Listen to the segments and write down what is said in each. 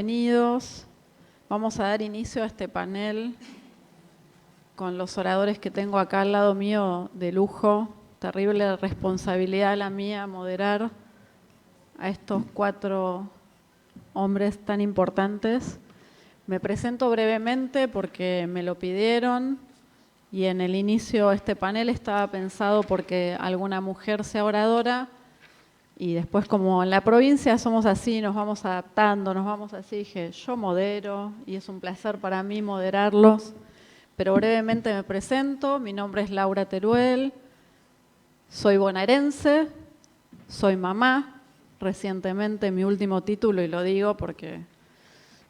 Bienvenidos. Vamos a dar inicio a este panel con los oradores que tengo acá al lado mío de lujo. Terrible responsabilidad la mía moderar a estos 4 hombres tan importantes. Me presento brevemente porque me lo pidieron y en el inicio este panel estaba pensado porque alguna mujer sea oradora. Y después, como en la provincia somos así, nos vamos adaptando, nos vamos así, dije, yo modero y es un placer para mí moderarlos. Pero brevemente me presento, mi nombre es Laura Teruel, soy bonaerense, soy mamá, recientemente mi último título, y lo digo porque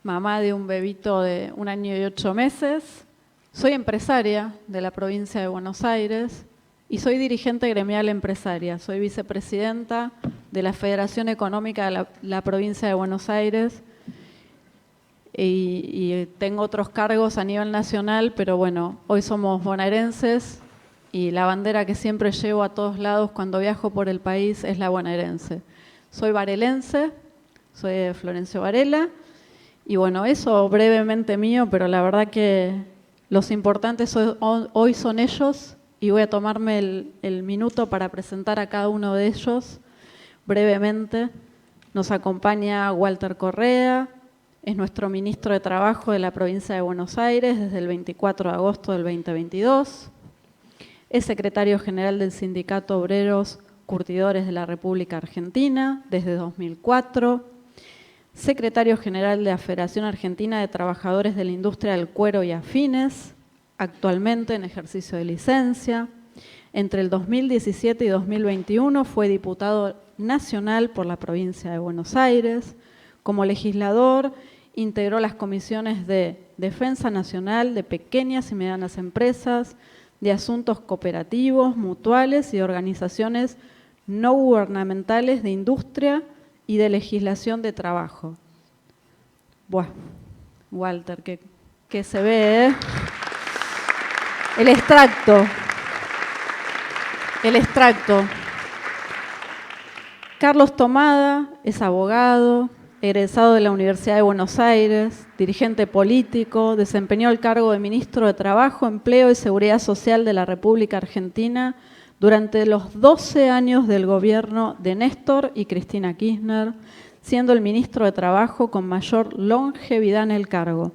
mamá de un bebito de 1 año y 8 meses, soy empresaria de la provincia de Buenos Aires y soy dirigente gremial empresaria, soy vicepresidenta de la Federación Económica de la provincia de Buenos Aires y tengo otros cargos a nivel nacional, pero bueno, hoy somos bonaerenses y la bandera que siempre llevo a todos lados cuando viajo por el país es la bonaerense. Soy varelense, soy de Florencio Varela y bueno, eso brevemente mío, pero la verdad que los importantes hoy son ellos y voy a tomarme el minuto para presentar a cada uno de ellos. Brevemente, nos acompaña Walter Correa, es nuestro ministro de Trabajo de la provincia de Buenos Aires desde el 24 de agosto del 2022. Es secretario general del Sindicato Obreros Curtidores de la República Argentina desde 2004. Secretario general de la Federación Argentina de Trabajadores de la Industria del Cuero y Afines, actualmente en ejercicio de licencia. Entre el 2017 y 2021 fue diputado nacional por la provincia de Buenos Aires. Como legislador, integró las comisiones de Defensa Nacional, de Pequeñas y Medianas Empresas, de Asuntos Cooperativos, Mutuales y Organizaciones no gubernamentales de Industria y de Legislación de Trabajo. Buah, Walter, que se ve, ¿eh? El extracto. Carlos Tomada es abogado, egresado de la Universidad de Buenos Aires, dirigente político, desempeñó el cargo de ministro de Trabajo, Empleo y Seguridad Social de la República Argentina durante los 12 años del gobierno de Néstor y Cristina Kirchner, siendo el ministro de Trabajo con mayor longevidad en el cargo.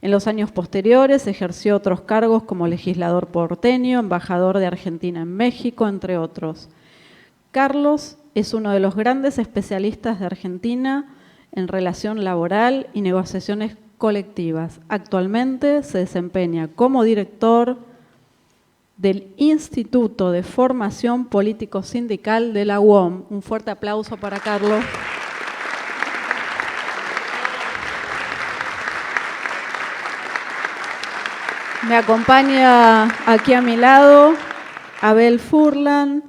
En los años posteriores ejerció otros cargos como legislador porteño, embajador de Argentina en México, entre otros. Carlos es uno de los grandes especialistas de Argentina en relación laboral y negociaciones colectivas. Actualmente se desempeña como director del Instituto de Formación Político Sindical de la UOM. Un fuerte aplauso para Carlos. Me acompaña aquí a mi lado Abel Furlan.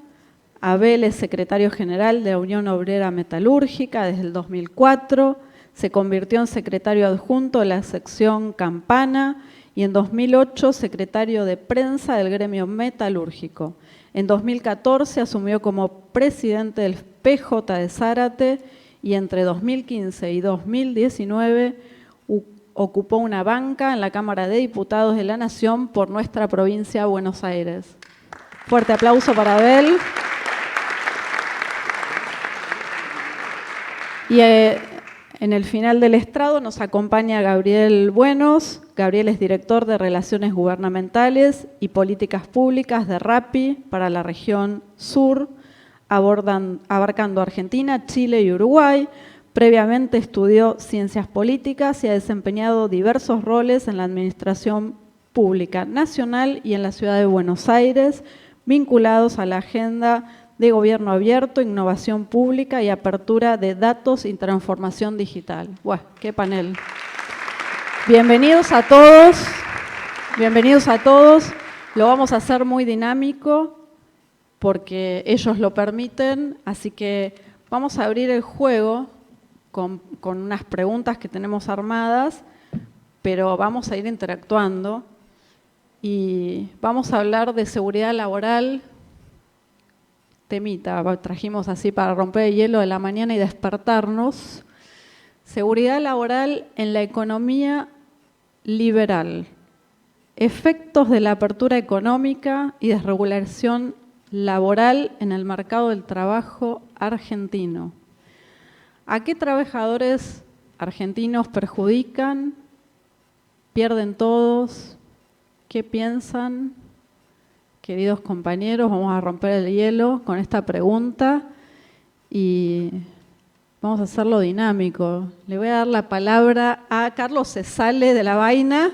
Abel es secretario general de la Unión Obrera Metalúrgica desde el 2004. Se convirtió en secretario adjunto de la sección Campana y en 2008 secretario de prensa del gremio metalúrgico. En 2014 asumió como presidente del PJ de Zárate y entre 2015 y 2019 ocupó una banca en la Cámara de Diputados de la Nación por nuestra provincia de Buenos Aires. Fuerte aplauso para Abel. Y en el final del estrado nos acompaña Gabriel Buenos. Gabriel es director de Relaciones Gubernamentales y Políticas Públicas de RAPI para la región sur, abarcando Argentina, Chile y Uruguay. Previamente estudió Ciencias Políticas y ha desempeñado diversos roles en la Administración Pública Nacional y en la Ciudad de Buenos Aires, vinculados a la agenda de Gobierno Abierto, Innovación Pública y Apertura de Datos y Transformación Digital. ¡Buah, qué panel! Bienvenidos a todos. Bienvenidos a todos. Lo vamos a hacer muy dinámico porque ellos lo permiten, así que vamos a abrir el juego con unas preguntas que tenemos armadas, pero vamos a ir interactuando y vamos a hablar de seguridad laboral, temita, trajimos así para romper el hielo de la mañana y despertarnos. Seguridad laboral en la economía liberal. Efectos de la apertura económica y desregulación laboral en el mercado del trabajo argentino. ¿A qué trabajadores argentinos perjudican? ¿Pierden todos? ¿Qué piensan? Queridos compañeros, vamos a romper el hielo con esta pregunta y vamos a hacerlo dinámico. Le voy a dar la palabra a Carlos, se sale de la vaina.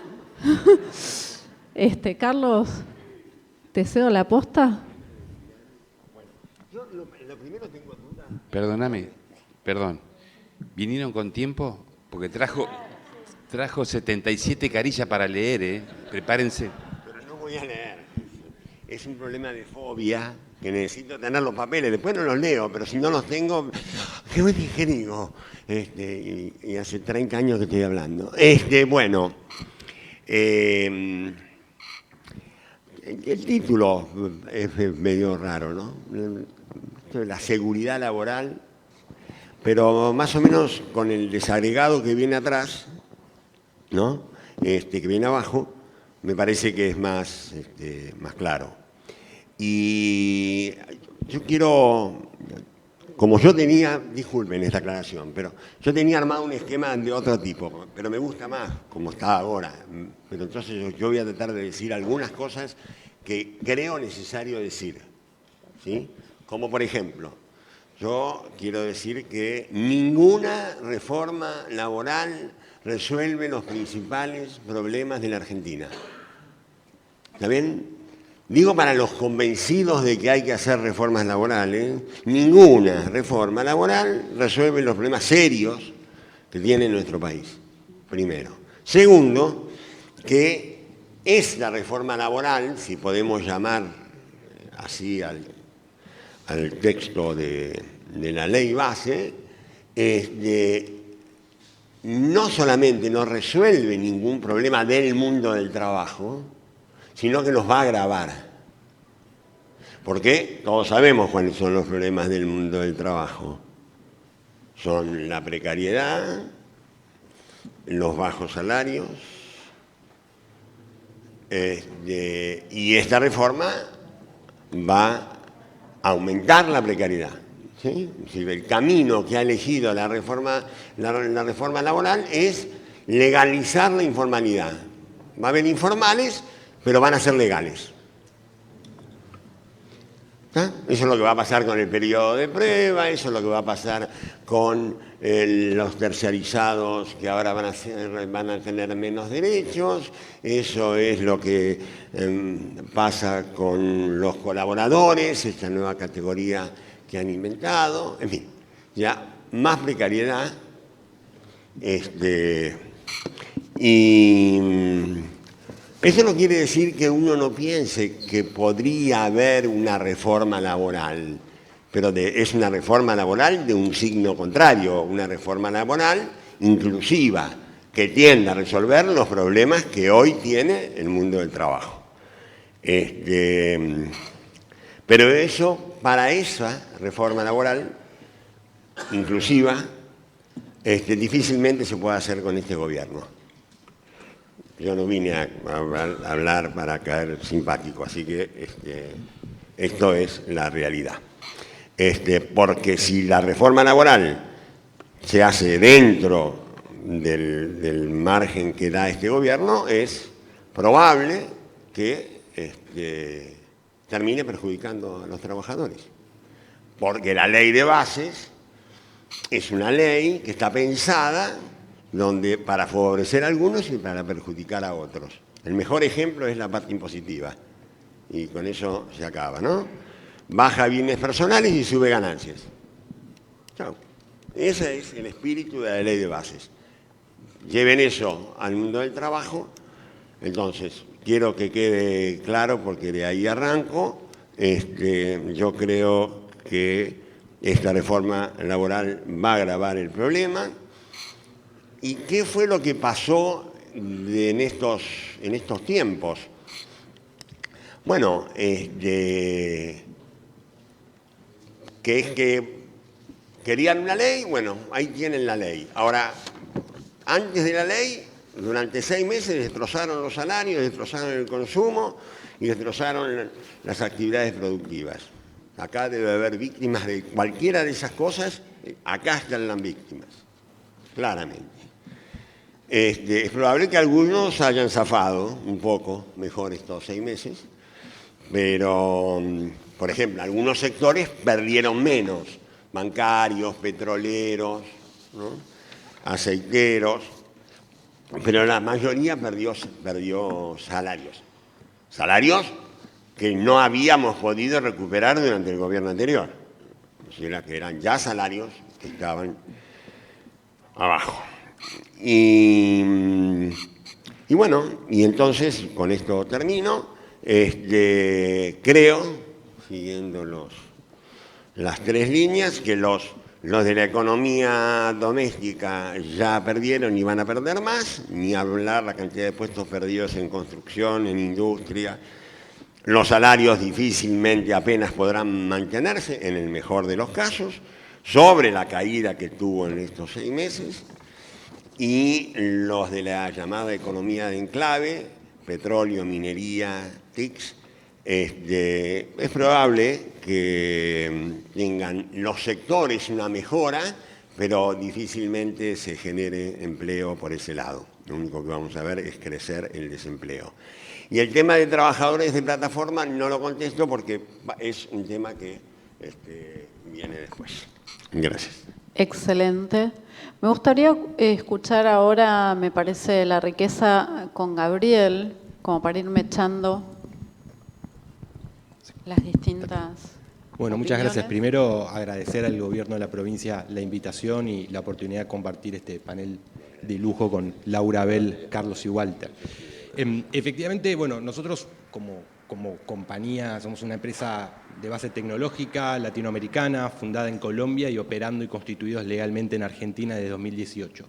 Carlos, ¿te cedo la posta? Yo lo primero tengo duda. Perdóname, perdón. ¿Vinieron con tiempo? Porque trajo 77 carillas para leer, ¿eh? Prepárense. Pero no voy a leer. Es un problema de fobia que necesito tener los papeles. Después no los leo, pero si no los tengo, ¿qué me dije? Digo, y hace 30 años que estoy hablando. Bueno, el título es medio raro, ¿no? La seguridad laboral, pero más o menos con el desagregado que viene atrás, ¿no? Que viene abajo, me parece que es más claro. Y yo quiero, como yo tenía, disculpen esta aclaración, pero yo tenía armado un esquema de otro tipo, pero me gusta más como está ahora. Pero entonces yo voy a tratar de decir algunas cosas que creo necesario decir, ¿sí? Como por ejemplo, yo quiero decir que ninguna reforma laboral resuelve los principales problemas de la Argentina. ¿Está bien? Digo para los convencidos de que hay que hacer reformas laborales, ninguna reforma laboral resuelve los problemas serios que tiene nuestro país, primero. Segundo, que esta reforma laboral, si podemos llamar así al texto de la ley base, no solamente no resuelve ningún problema del mundo del trabajo, sino que los va a agravar. Porque todos sabemos cuáles son los problemas del mundo del trabajo. Son la precariedad, los bajos salarios, y esta reforma va a aumentar la precariedad. ¿Sí? Es decir, el camino que ha elegido la reforma laboral es legalizar la informalidad. Va a haber informales, pero van a ser legales. ¿Ah? Eso es lo que va a pasar con el periodo de prueba, eso es lo que va a pasar con los terciarizados que ahora van a tener menos derechos, eso es lo que pasa con los colaboradores, esta nueva categoría que han inventado, en fin, ya más precariedad, y eso no quiere decir que uno no piense que podría haber una reforma laboral, pero es una reforma laboral de un signo contrario, una reforma laboral inclusiva, que tiende a resolver los problemas que hoy tiene el mundo del trabajo. Pero eso, para esa reforma laboral inclusiva, difícilmente se puede hacer con este gobierno. Yo no vine a hablar para caer simpático, así que esto es la realidad. Porque si la reforma laboral se hace dentro del margen que da este gobierno, es probable que termine perjudicando a los trabajadores. Porque la ley de bases es una ley que está pensada para favorecer a algunos y para perjudicar a otros. El mejor ejemplo es la parte impositiva. Y con eso se acaba, ¿no? Baja bienes personales y sube ganancias. Chao. Ese es el espíritu de la ley de bases. Lleven eso al mundo del trabajo. Entonces, quiero que quede claro, porque de ahí arranco. Yo creo que esta reforma laboral va a agravar el problema. ¿Y qué fue lo que pasó en estos tiempos? Bueno, que es que querían una ley, bueno, ahí tienen la ley. Ahora, antes de la ley, durante 6 meses destrozaron los salarios, destrozaron el consumo y destrozaron las actividades productivas. Acá debe haber víctimas de cualquiera de esas cosas, acá están las víctimas, claramente. Es probable que algunos hayan zafado un poco mejor estos 6 meses, pero, por ejemplo, algunos sectores perdieron menos, bancarios, petroleros, ¿no? Aceiteros, pero la mayoría perdió salarios. Salarios que no habíamos podido recuperar durante el gobierno anterior. O sea, que eran ya salarios que estaban abajo. Y bueno, y entonces, con esto termino, creo, siguiendo las 3 líneas, que los de la economía doméstica ya perdieron y van a perder más, ni hablar la cantidad de puestos perdidos en construcción, en industria. Los salarios difícilmente apenas podrán mantenerse, en el mejor de los casos, sobre la caída que tuvo en estos 6 meses. Y los de la llamada economía de enclave, petróleo, minería, TICs, es probable que tengan los sectores una mejora, pero difícilmente se genere empleo por ese lado. Lo único que vamos a ver es crecer el desempleo. Y el tema de trabajadores de plataforma no lo contesto porque es un tema que viene después. Gracias. Excelente. Me gustaría escuchar ahora, me parece, la riqueza con Gabriel, como para irme echando las distintas. Bueno, muchas opiniones. gracias. Primero, agradecer al gobierno de la provincia la invitación y la oportunidad de compartir este panel de lujo con Laura Abel, Carlos y Walter. Efectivamente, bueno, nosotros como compañía somos una empresa de base tecnológica latinoamericana, fundada en Colombia y operando y constituidos legalmente en Argentina desde 2018.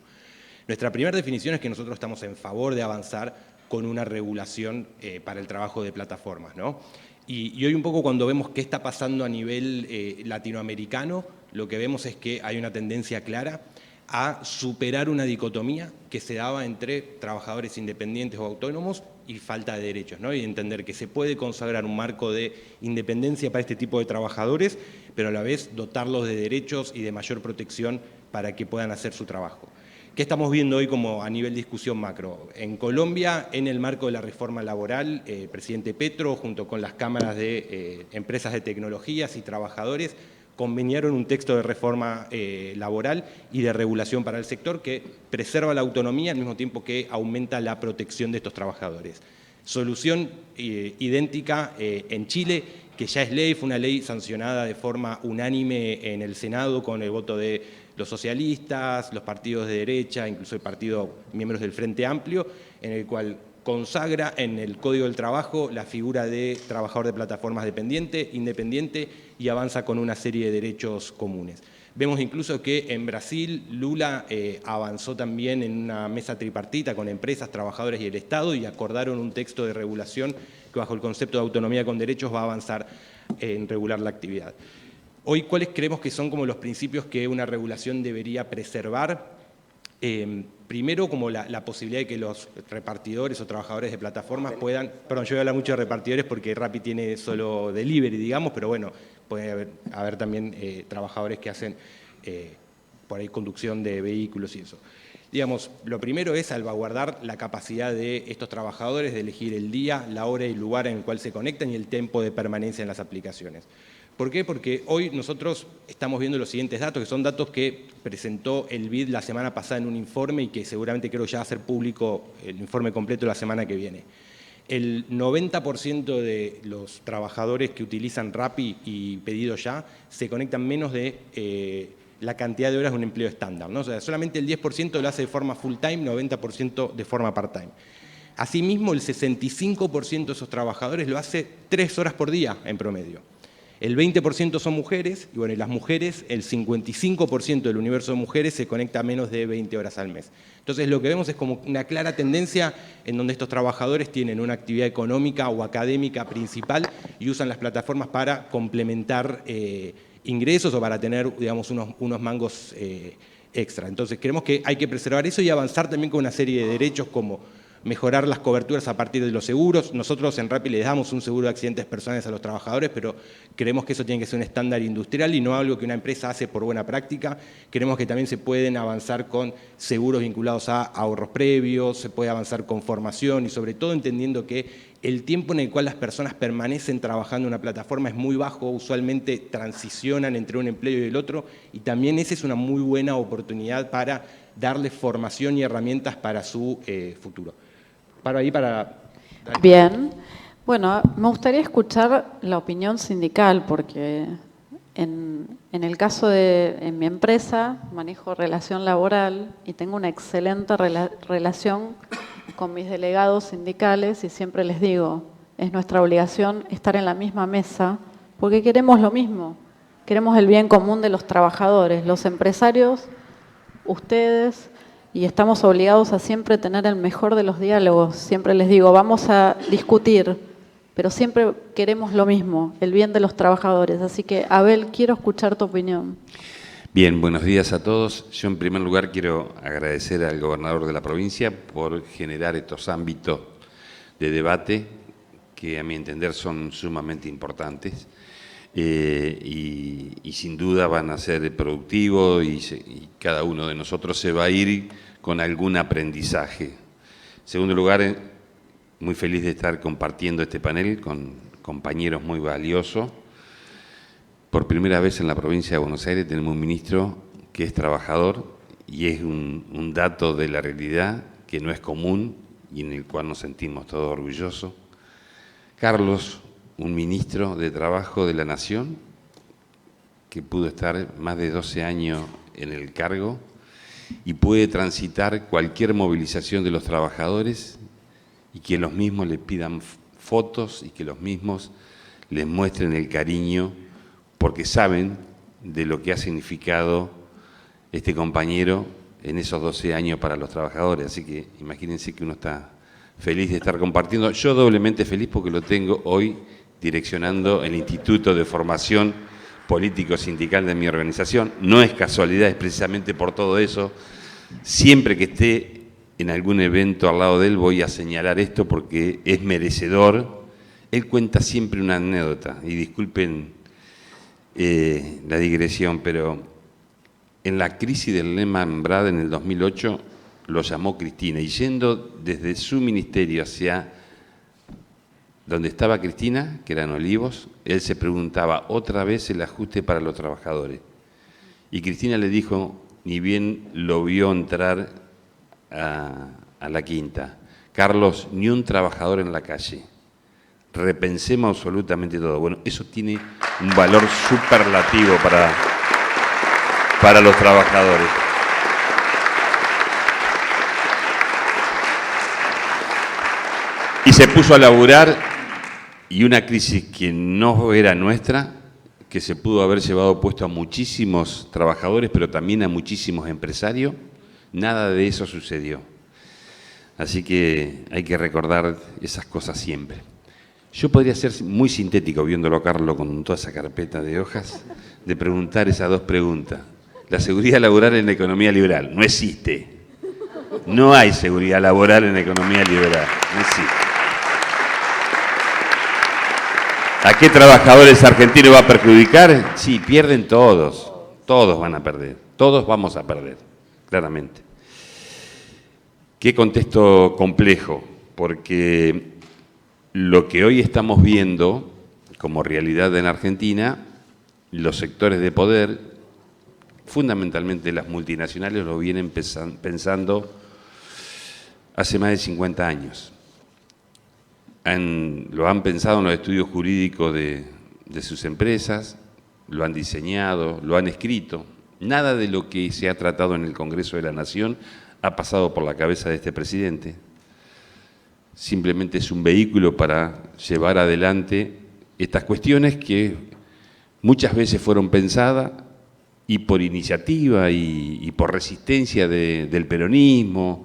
Nuestra primera definición es que nosotros estamos en favor de avanzar con una regulación para el trabajo de plataformas, ¿no? Y hoy un poco cuando vemos qué está pasando a nivel latinoamericano, lo que vemos es que hay una tendencia clara a superar una dicotomía que se daba entre trabajadores independientes o autónomos y falta de derechos, ¿no? Y entender que se puede consagrar un marco de independencia para este tipo de trabajadores, pero a la vez dotarlos de derechos y de mayor protección para que puedan hacer su trabajo. ¿Qué estamos viendo hoy como a nivel de discusión macro? En Colombia, en el marco de la reforma laboral, el presidente Petro, junto con las cámaras de empresas de tecnologías y trabajadores, conveniaron un texto de reforma laboral y de regulación para el sector que preserva la autonomía al mismo tiempo que aumenta la protección de estos trabajadores. Solución idéntica en Chile, que ya es ley, fue una ley sancionada de forma unánime en el Senado con el voto de los socialistas, los partidos de derecha, incluso el partido miembros del Frente Amplio, en el cual consagra en el Código del Trabajo la figura de trabajador de plataformas dependiente, independiente y avanza con una serie de derechos comunes. Vemos incluso que en Brasil Lula avanzó también en una mesa tripartita con empresas, trabajadores y el Estado y acordaron un texto de regulación que bajo el concepto de autonomía con derechos va a avanzar en regular la actividad. Hoy, ¿cuáles creemos que son como los principios que una regulación debería preservar? Primero, como la posibilidad de que los repartidores o trabajadores de plataformas puedan... Perdón, yo voy a hablar mucho de repartidores porque Rappi tiene solo delivery, digamos, pero bueno, puede haber también trabajadores que hacen por ahí conducción de vehículos y eso. Digamos, lo primero es salvaguardar la capacidad de estos trabajadores de elegir el día, la hora y el lugar en el cual se conectan y el tiempo de permanencia en las aplicaciones. ¿Por qué? Porque hoy nosotros estamos viendo los siguientes datos, que son datos que presentó el BID la semana pasada en un informe y que seguramente creo ya va a ser público el informe completo la semana que viene. El 90% de los trabajadores que utilizan Rappi y Pedido Ya se conectan menos de la cantidad de horas de un empleo estándar, ¿no? O sea, solamente el 10% lo hace de forma full time, 90% de forma part time. Asimismo, el 65% de esos trabajadores lo hace 3 horas por día en promedio. El 20% son mujeres, y bueno, y las mujeres, el 55% del universo de mujeres se conecta a menos de 20 horas al mes. Entonces lo que vemos es como una clara tendencia en donde estos trabajadores tienen una actividad económica o académica principal y usan las plataformas para complementar ingresos o para tener, digamos, unos mangos extra. Entonces creemos que hay que preservar eso y avanzar también con una serie de derechos como mejorar las coberturas a partir de los seguros. Nosotros en Rappi les damos un seguro de accidentes personales a los trabajadores, pero creemos que eso tiene que ser un estándar industrial y no algo que una empresa hace por buena práctica. Creemos que también se pueden avanzar con seguros vinculados a ahorros previos, se puede avanzar con formación y sobre todo entendiendo que el tiempo en el cual las personas permanecen trabajando en una plataforma es muy bajo, usualmente transicionan entre un empleo y el otro, y también esa es una muy buena oportunidad para darles formación y herramientas para su futuro. Paro ahí para... Bien. Bueno, me gustaría escuchar la opinión sindical, porque en el caso en mi empresa manejo relación laboral y tengo una excelente relación con mis delegados sindicales y siempre les digo, es nuestra obligación estar en la misma mesa porque queremos lo mismo, queremos el bien común de los trabajadores, los empresarios, ustedes, y estamos obligados a siempre tener el mejor de los diálogos. Siempre les digo, vamos a discutir, pero siempre queremos lo mismo, el bien de los trabajadores. Así que, Abel, quiero escuchar tu opinión. Bien, buenos días a todos. Yo en primer lugar quiero agradecer al gobernador de la provincia por generar estos ámbitos de debate que a mi entender son sumamente importantes y sin duda van a ser productivos y cada uno de nosotros se va a ir con algún aprendizaje. En segundo lugar, muy feliz de estar compartiendo este panel con compañeros muy valiosos. Por primera vez en la provincia de Buenos Aires tenemos un ministro que es trabajador y es un dato de la realidad que no es común y en el cual nos sentimos todos orgullosos. Carlos, un ministro de Trabajo de la Nación que pudo estar más de 12 años en el cargo y puede transitar cualquier movilización de los trabajadores y que los mismos le pidan fotos y que los mismos les muestren el cariño porque saben de lo que ha significado este compañero en esos 12 años para los trabajadores. Así que imagínense que uno está feliz de estar compartiendo. Yo doblemente feliz porque lo tengo hoy direccionando el Instituto de Formación Político-Sindical de mi organización. No es casualidad, es precisamente por todo eso. Siempre que esté en algún evento al lado de él voy a señalar esto porque es merecedor. Él cuenta siempre una anécdota, y disculpen la digresión, pero en la crisis del Lehman Brothers en el 2008 lo llamó Cristina, y yendo desde su ministerio hacia donde estaba Cristina, que eran Olivos, él se preguntaba otra vez el ajuste para los trabajadores. Y Cristina le dijo, ni bien lo vio entrar a la quinta, Carlos, ni un trabajador en la calle. Repensemos absolutamente todo. Bueno, eso tiene un valor superlativo para los trabajadores. Y se puso a laburar, y una crisis que no era nuestra, que se pudo haber llevado puesto a muchísimos trabajadores, pero también a muchísimos empresarios, nada de eso sucedió. Así que hay que recordar esas cosas siempre. Yo podría ser muy sintético, viéndolo a Carlos con toda esa carpeta de hojas, de preguntar esas dos preguntas. La seguridad laboral en la economía liberal no existe. No hay seguridad laboral en la economía liberal. No existe. ¿A qué trabajadores argentinos va a perjudicar? Sí, pierden todos. Todos van a perder. Todos vamos a perder, claramente. ¿Qué contexto complejo? Porque lo que hoy estamos viendo como realidad en Argentina, los sectores de poder, fundamentalmente las multinacionales, lo vienen pensando hace más de 50 años. Lo han pensado en los estudios jurídicos de sus empresas, lo han diseñado, lo han escrito. Nada de lo que se ha tratado en el Congreso de la Nación ha pasado por la cabeza de este presidente. Simplemente es un vehículo para llevar adelante estas cuestiones que muchas veces fueron pensadas y por iniciativa y por resistencia del peronismo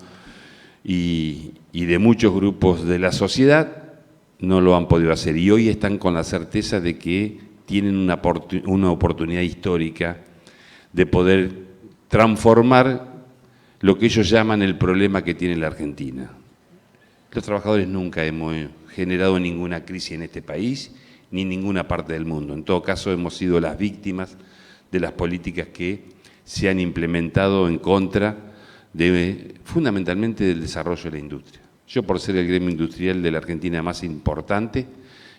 y de muchos grupos de la sociedad, no lo han podido hacer. Y hoy están con la certeza de que tienen una oportunidad histórica de poder transformar lo que ellos llaman el problema que tiene la Argentina. Los trabajadores nunca hemos generado ninguna crisis en este país, ni en ninguna parte del mundo. En todo caso, hemos sido las víctimas de las políticas que se han implementado en contra fundamentalmente del desarrollo de la industria. Yo, por ser el gremio industrial de la Argentina más importante,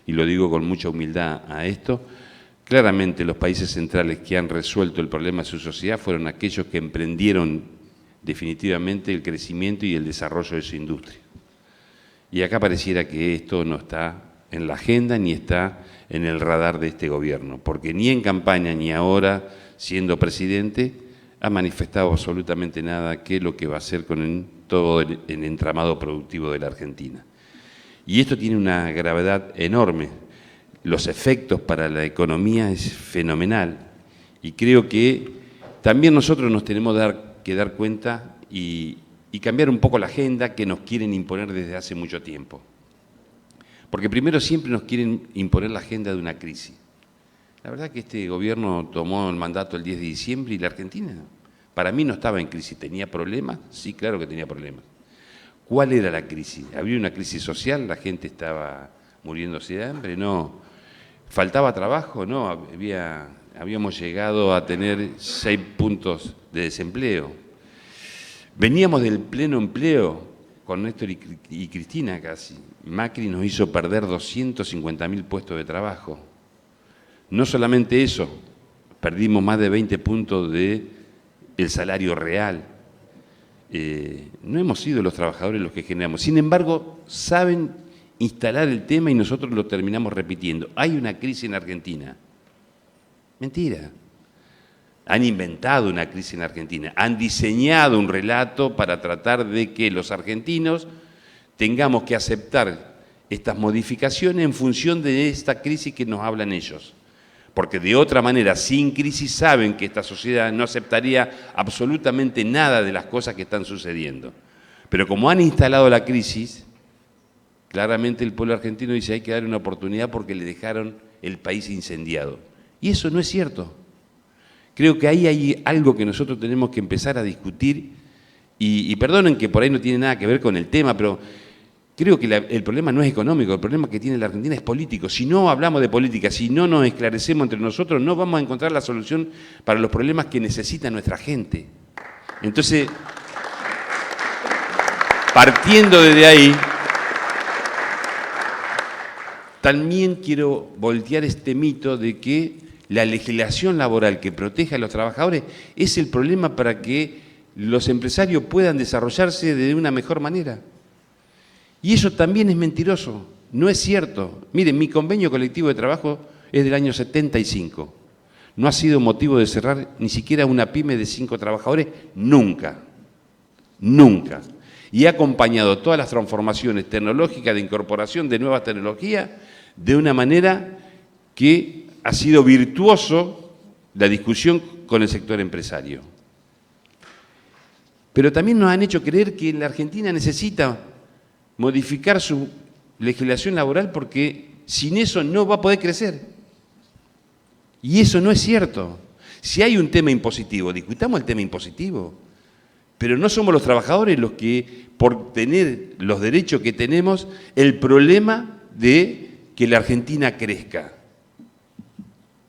y lo digo con mucha humildad a esto, claramente los países centrales que han resuelto el problema de su sociedad fueron aquellos que emprendieron definitivamente el crecimiento y el desarrollo de su industria. Y acá pareciera que esto no está en la agenda ni está en el radar de este gobierno, porque ni en campaña ni ahora, siendo presidente, ha manifestado absolutamente nada qué es lo que va a hacer con todo el entramado productivo de la Argentina. Y esto tiene una gravedad enorme. Los efectos para la economía es fenomenal. Y creo que también nosotros nos tenemos que dar cuenta y cambiar un poco la agenda que nos quieren imponer desde hace mucho tiempo. Porque primero siempre nos quieren imponer la agenda de una crisis. La verdad que este gobierno tomó el mandato el 10 de diciembre y la Argentina, para mí no estaba en crisis. ¿Tenía problemas? Sí, claro que tenía problemas. ¿Cuál era la crisis? ¿Había una crisis social? ¿La gente estaba muriéndose de hambre? No. ¿Faltaba trabajo? No. Habíamos llegado a tener 6 puntos de desempleo. Veníamos del pleno empleo con Néstor y Cristina casi. Macri nos hizo perder 250.000 puestos de trabajo. No solamente eso, perdimos más de 20 puntos del salario real. No hemos sido los trabajadores los que generamos. Sin embargo, saben instalar el tema y nosotros lo terminamos repitiendo. Hay una crisis en Argentina. Mentira. Han inventado una crisis en Argentina. Han diseñado un relato para tratar de que los argentinos tengamos que aceptar estas modificaciones en función de esta crisis que nos hablan ellos. Porque de otra manera, sin crisis, saben que esta sociedad no aceptaría absolutamente nada de las cosas que están sucediendo. Pero como han instalado la crisis, claramente el pueblo argentino dice hay que darle una oportunidad porque le dejaron el país incendiado. Y eso no es cierto. Creo que ahí hay algo que nosotros tenemos que empezar a discutir y perdonen que por ahí no tiene nada que ver con el tema, pero creo que el problema no es económico, el problema que tiene la Argentina es político. Si no hablamos de política, si no nos esclarecemos entre nosotros, no vamos a encontrar la solución para los problemas que necesita nuestra gente. Entonces, partiendo desde ahí, también quiero voltear este mito de que la legislación laboral que protege a los trabajadores es el problema para que los empresarios puedan desarrollarse de una mejor manera. Y eso también es mentiroso, no es cierto. Miren, mi convenio colectivo de trabajo es del año 75. No ha sido motivo de cerrar ni siquiera una pyme de 5 trabajadores, nunca, nunca. Y ha acompañado todas las transformaciones tecnológicas de incorporación de nuevas tecnologías de una manera que ha sido virtuoso la discusión con el sector empresario. Pero también nos han hecho creer que la Argentina necesita modificar su legislación laboral porque sin eso no va a poder crecer. Y eso no es cierto. Si hay un tema impositivo, discutamos el tema impositivo. Pero no somos los trabajadores los que, por tener los derechos que tenemos, el problema de que la Argentina crezca.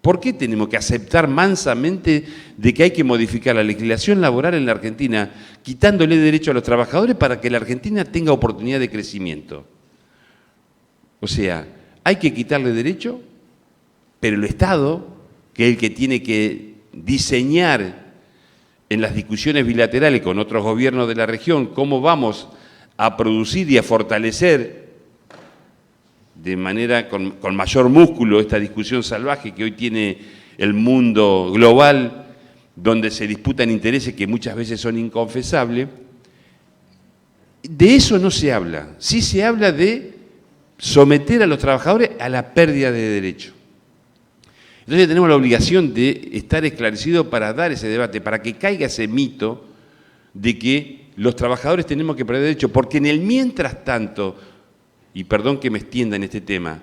¿Por qué tenemos que aceptar mansamente de que hay que modificar la legislación laboral en la Argentina, quitándole derecho a los trabajadores para que la Argentina tenga oportunidad de crecimiento? O sea, hay que quitarle derecho, pero el Estado, que es el que tiene que diseñar en las discusiones bilaterales con otros gobiernos de la región cómo vamos a producir y a fortalecer de manera con mayor músculo esta discusión salvaje que hoy tiene el mundo global, donde se disputan intereses que muchas veces son inconfesables. De eso no se habla. Sí se habla de someter a los trabajadores a la pérdida de derechos. Entonces tenemos la obligación de estar esclarecidos para dar ese debate, para que caiga ese mito de que los trabajadores tenemos que perder derechos, porque en el mientras tanto, y perdón que me extienda en este tema,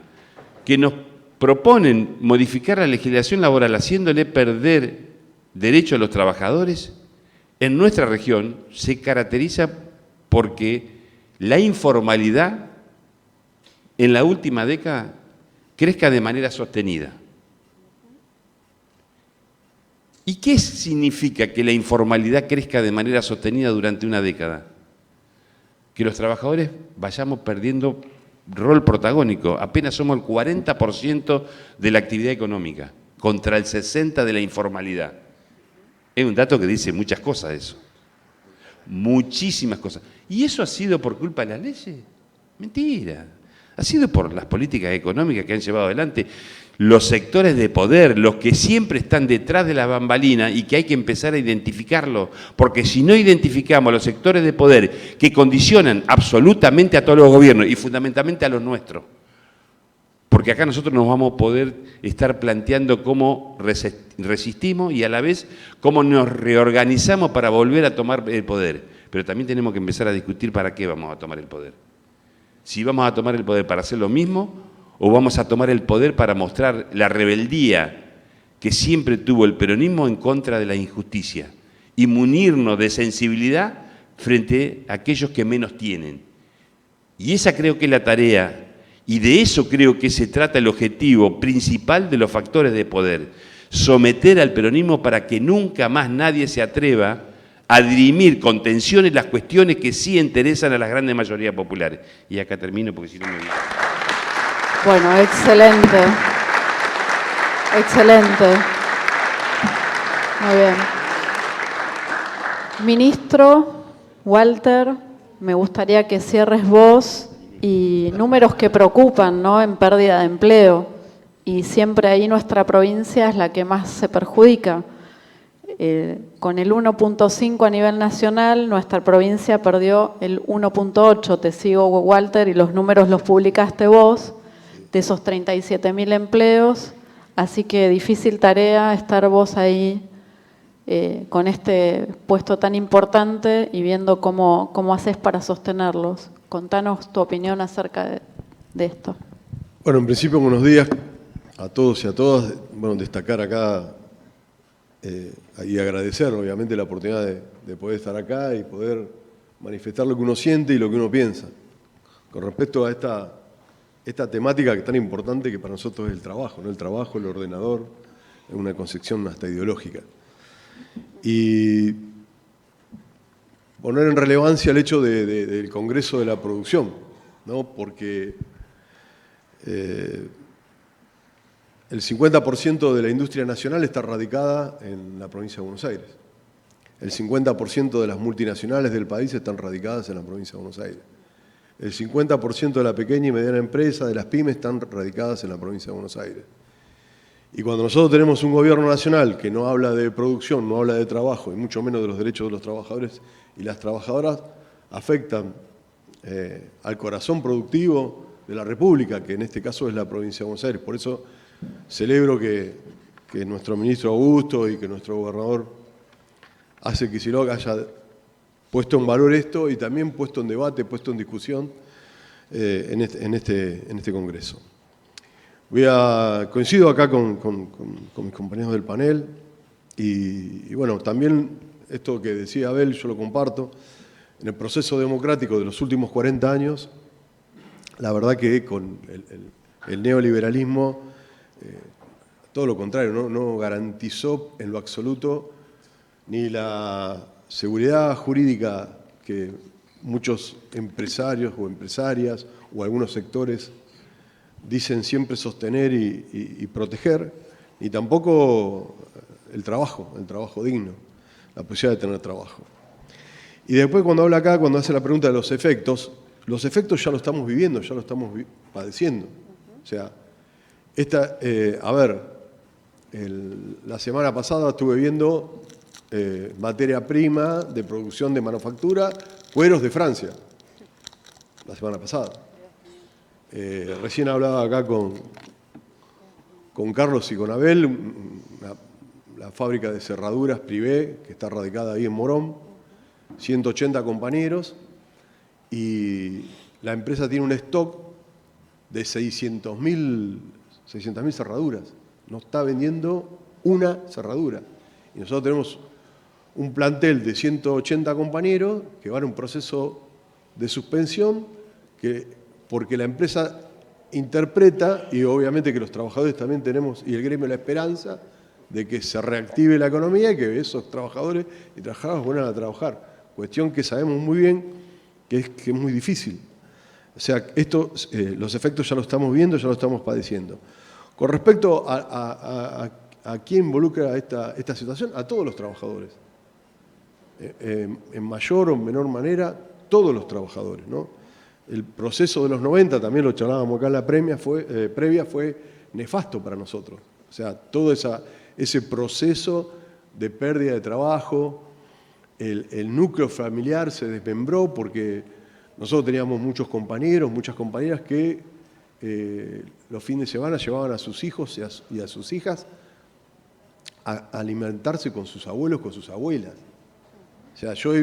que nos proponen modificar la legislación laboral haciéndole perder derecho a los trabajadores, en nuestra región se caracteriza porque la informalidad en la última década crezca de manera sostenida. ¿Y qué significa que la informalidad crezca de manera sostenida durante una década? Que los trabajadores vayamos perdiendo rol protagónico. Apenas somos el 40% de la actividad económica, contra el 60% de la informalidad. Es un dato que dice muchas cosas eso. Muchísimas cosas. ¿Y eso ha sido por culpa de las leyes? Mentira. Ha sido por las políticas económicas que han llevado adelante los sectores de poder, los que siempre están detrás de la bambalina y que hay que empezar a identificarlo, porque si no identificamos a los sectores de poder que condicionan absolutamente a todos los gobiernos y fundamentalmente a los nuestros, porque acá nosotros nos vamos a poder estar planteando cómo resistimos y a la vez cómo nos reorganizamos para volver a tomar el poder, pero también tenemos que empezar a discutir para qué vamos a tomar el poder. Si vamos a tomar el poder para hacer lo mismo o vamos a tomar el poder para mostrar la rebeldía que siempre tuvo el peronismo en contra de la injusticia y munirnos de sensibilidad frente a aquellos que menos tienen. Y esa creo que es la tarea, y de eso creo que se trata el objetivo principal de los factores de poder, someter al peronismo para que nunca más nadie se atreva a dirimir con tensiones las cuestiones que sí interesan a las grandes mayorías populares. Y acá termino porque si no me olvido. Bueno, excelente. Excelente. Muy bien. Ministro Walter, me gustaría que cierres vos y números que preocupan, ¿no?, en pérdida de empleo. Y siempre ahí nuestra provincia es la que más se perjudica. Con el 1.5 a nivel nacional, nuestra provincia perdió el 1.8. Te sigo, Walter, y los números los publicaste vos, de esos 37.000 empleos. Así que difícil tarea estar vos ahí con este puesto tan importante y viendo cómo haces para sostenerlos. Contanos tu opinión acerca de esto. Bueno, en principio, buenos días a todos y a todas. Bueno, destacar acá y agradecer, obviamente, la oportunidad de poder estar acá y poder manifestar lo que uno siente y lo que uno piensa. Con respecto a esta temática que es tan importante que para nosotros es el trabajo, ¿no? El trabajo, el ordenador, es una concepción hasta ideológica. Y poner en relevancia el hecho del Congreso de la Producción, ¿no? Porque el 50% de la industria nacional está radicada en la provincia de Buenos Aires. El 50% de las multinacionales del país están radicadas en la provincia de Buenos Aires. El 50% de la pequeña y mediana empresa, de las pymes, están radicadas en la provincia de Buenos Aires. Y cuando nosotros tenemos un gobierno nacional que no habla de producción, no habla de trabajo, y mucho menos de los derechos de los trabajadores y las trabajadoras, afectan al corazón productivo de la República, que en este caso es la provincia de Buenos Aires. Por eso celebro que nuestro ministro Augusto y que nuestro gobernador Axel Kicillof haya puesto en valor esto y también puesto en debate, puesto en discusión en este Congreso. Coincido acá con mis compañeros del panel y bueno, también esto que decía Abel, yo lo comparto. En el proceso democrático de los últimos 40 años, la verdad que con el neoliberalismo, todo lo contrario, no garantizó en lo absoluto ni la seguridad jurídica que muchos empresarios o empresarias o algunos sectores dicen siempre sostener y proteger, ni tampoco el trabajo digno, la posibilidad de tener trabajo. Y después cuando habla acá, cuando hace la pregunta de los efectos ya lo estamos viviendo, ya lo estamos padeciendo. O sea, la semana pasada estuve viendo materia prima de producción de manufactura, cueros de Francia, la semana pasada. Recién hablaba acá con Carlos y con Abel, la fábrica de cerraduras Privé, que está radicada ahí en Morón, 180 compañeros, y la empresa tiene un stock de 600.000 cerraduras. No está vendiendo una cerradura. Y nosotros tenemos un plantel de 180 compañeros que van a un proceso de suspensión porque la empresa interpreta, y obviamente que los trabajadores también tenemos, y el gremio, la esperanza de que se reactive la economía y que esos trabajadores y trabajadoras vuelvan a trabajar. Cuestión que sabemos muy bien que es muy difícil. O sea, esto, los efectos ya lo estamos viendo, ya lo estamos padeciendo. Con respecto a quién involucra esta situación, a todos los trabajadores. En mayor o menor manera, todos los trabajadores, ¿no? El proceso de los 90, también lo charlábamos acá en la previa, fue nefasto para nosotros. O sea, todo ese proceso de pérdida de trabajo, el núcleo familiar se desmembró porque nosotros teníamos muchos compañeros, muchas compañeras que los fines de semana llevaban a sus hijos y a sus hijas a alimentarse con sus abuelos, con sus abuelas. O sea, yo he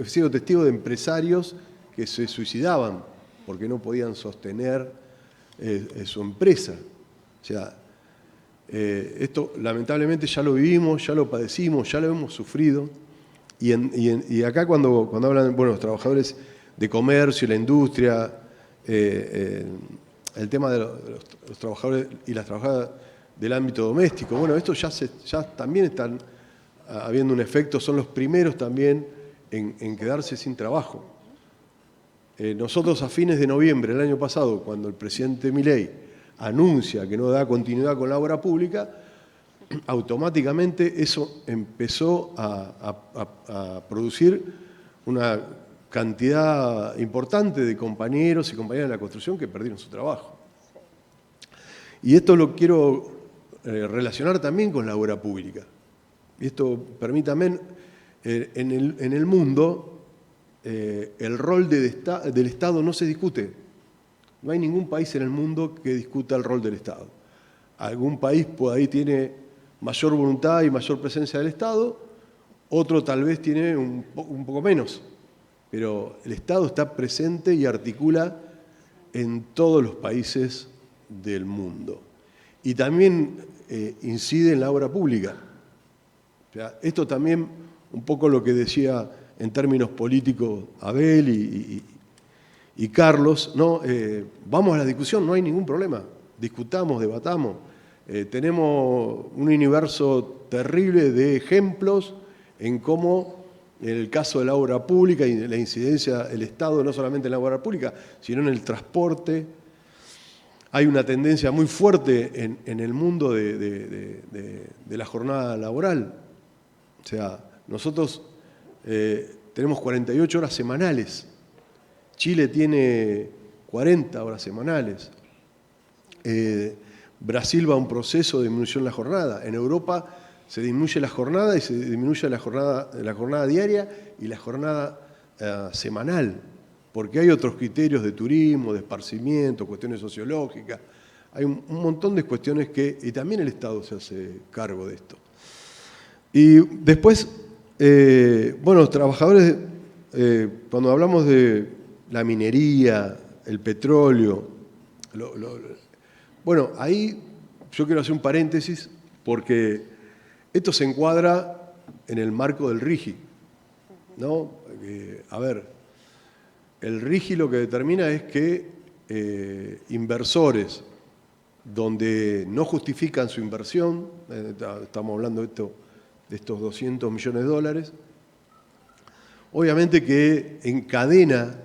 sido testigo de empresarios que se suicidaban porque no podían sostener su empresa. O sea, esto lamentablemente ya lo vivimos, ya lo padecimos, ya lo hemos sufrido. Y acá cuando hablan, bueno, los trabajadores de comercio, la industria, el tema de los trabajadores y las trabajadoras del ámbito doméstico, bueno, esto ya también están habiendo un efecto, son los primeros también en quedarse sin trabajo. Nosotros a fines de noviembre del año pasado, cuando el presidente Milei anuncia que no da continuidad con la obra pública, automáticamente eso empezó a producir una cantidad importante de compañeros y compañeras de la construcción que perdieron su trabajo. Y esto lo quiero relacionar también con la obra pública. Y esto, permítame, en el mundo el rol del Estado no se discute. No hay ningún país en el mundo que discuta el rol del Estado. Algún país por ahí tiene mayor voluntad y mayor presencia del Estado, otro tal vez tiene un poco menos, pero el Estado está presente y articula en todos los países del mundo. Y también incide en la obra pública. O sea, esto también, un poco lo que decía en términos políticos Abel y Carlos, ¿no? Vamos a la discusión, no hay ningún problema. Discutamos, debatamos. Tenemos un universo terrible de ejemplos en cómo, en el caso de la obra pública y de la incidencia del Estado, no solamente en la obra pública, sino en el transporte, hay una tendencia muy fuerte en el mundo de la jornada laboral. O sea, nosotros tenemos 48 horas semanales. Chile tiene 40 horas semanales. Brasil va a un proceso de disminución de la jornada. En Europa se disminuye la jornada y se disminuye la jornada diaria y la jornada semanal, porque hay otros criterios de turismo, de esparcimiento, cuestiones sociológicas. Hay un montón de cuestiones y también el Estado se hace cargo de esto. Y después, bueno, los trabajadores, cuando hablamos de la minería, el petróleo, bueno, ahí yo quiero hacer un paréntesis porque esto se encuadra en el marco del RIGI, ¿no? A ver, el RIGI lo que determina es que inversores donde no justifican su inversión, estamos hablando de estos 200 millones de dólares, obviamente que en cadena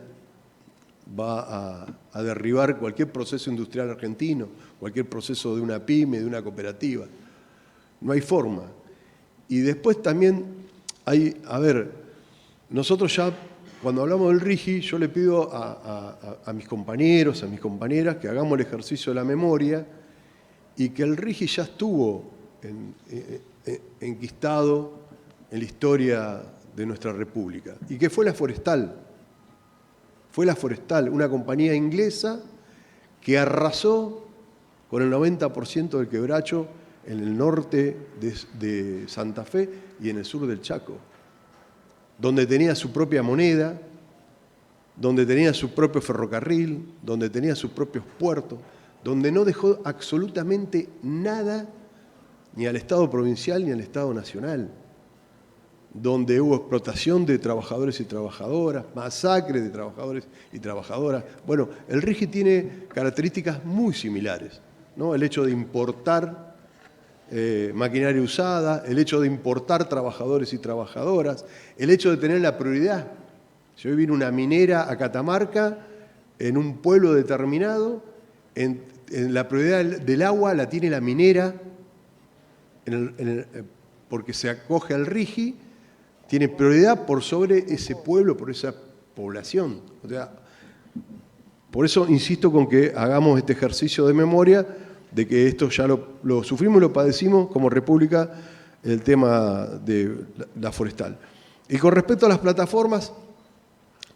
va a derribar cualquier proceso industrial argentino, cualquier proceso de una pyme, de una cooperativa. No hay forma. Y después también hay, a ver, nosotros ya, cuando hablamos del RIGI, yo le pido a mis compañeros, a mis compañeras, que hagamos el ejercicio de la memoria y que el RIGI ya estuvo enquistado en la historia de nuestra República. Y que fue la Forestal. Fue la Forestal, una compañía inglesa que arrasó con el 90% del quebracho en el norte de Santa Fe y en el sur del Chaco, donde tenía su propia moneda, donde tenía su propio ferrocarril, donde tenía sus propios puertos, donde no dejó absolutamente nada ni al Estado provincial ni al Estado nacional. donde hubo explotación de trabajadores y trabajadoras, masacre de trabajadores y trabajadoras. Bueno, el RIGI tiene características muy similares, ¿no? El hecho de importar maquinaria usada, el hecho de importar trabajadores y trabajadoras, el hecho de tener la prioridad. Si hoy viene una minera a Catamarca, en un pueblo determinado, en la prioridad del agua la tiene la minera, porque se acoge al RIGI, tiene prioridad por sobre ese pueblo, por esa población. O sea, por eso insisto con que hagamos este ejercicio de memoria de que esto ya lo sufrimos y lo padecimos como República, el tema de la forestal. Y con respecto a las plataformas,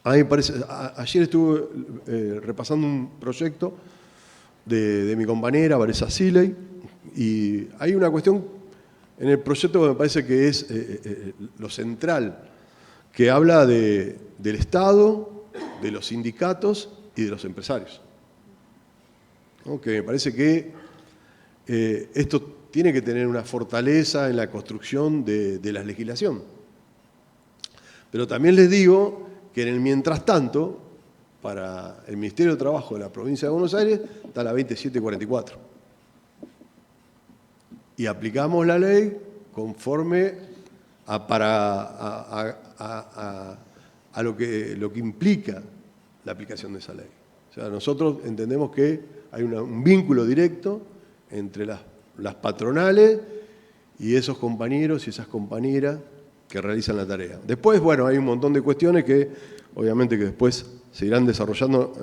a mí me parece, ayer estuve repasando un proyecto de mi compañera Vanessa Siley, y hay una cuestión en el proyecto que me parece que es lo central, que habla del Estado, de los sindicatos y de los empresarios, ¿no? Que me parece que esto tiene que tener una fortaleza en la construcción de la legislación. Pero también les digo que en el mientras tanto, para el Ministerio de Trabajo de la Provincia de Buenos Aires está la 2744. Y aplicamos la ley conforme a lo que implica la aplicación de esa ley. O sea, nosotros entendemos que hay un vínculo directo entre las patronales y esos compañeros y esas compañeras que realizan la tarea. Después, bueno, hay un montón de cuestiones que obviamente que después se irán desarrollando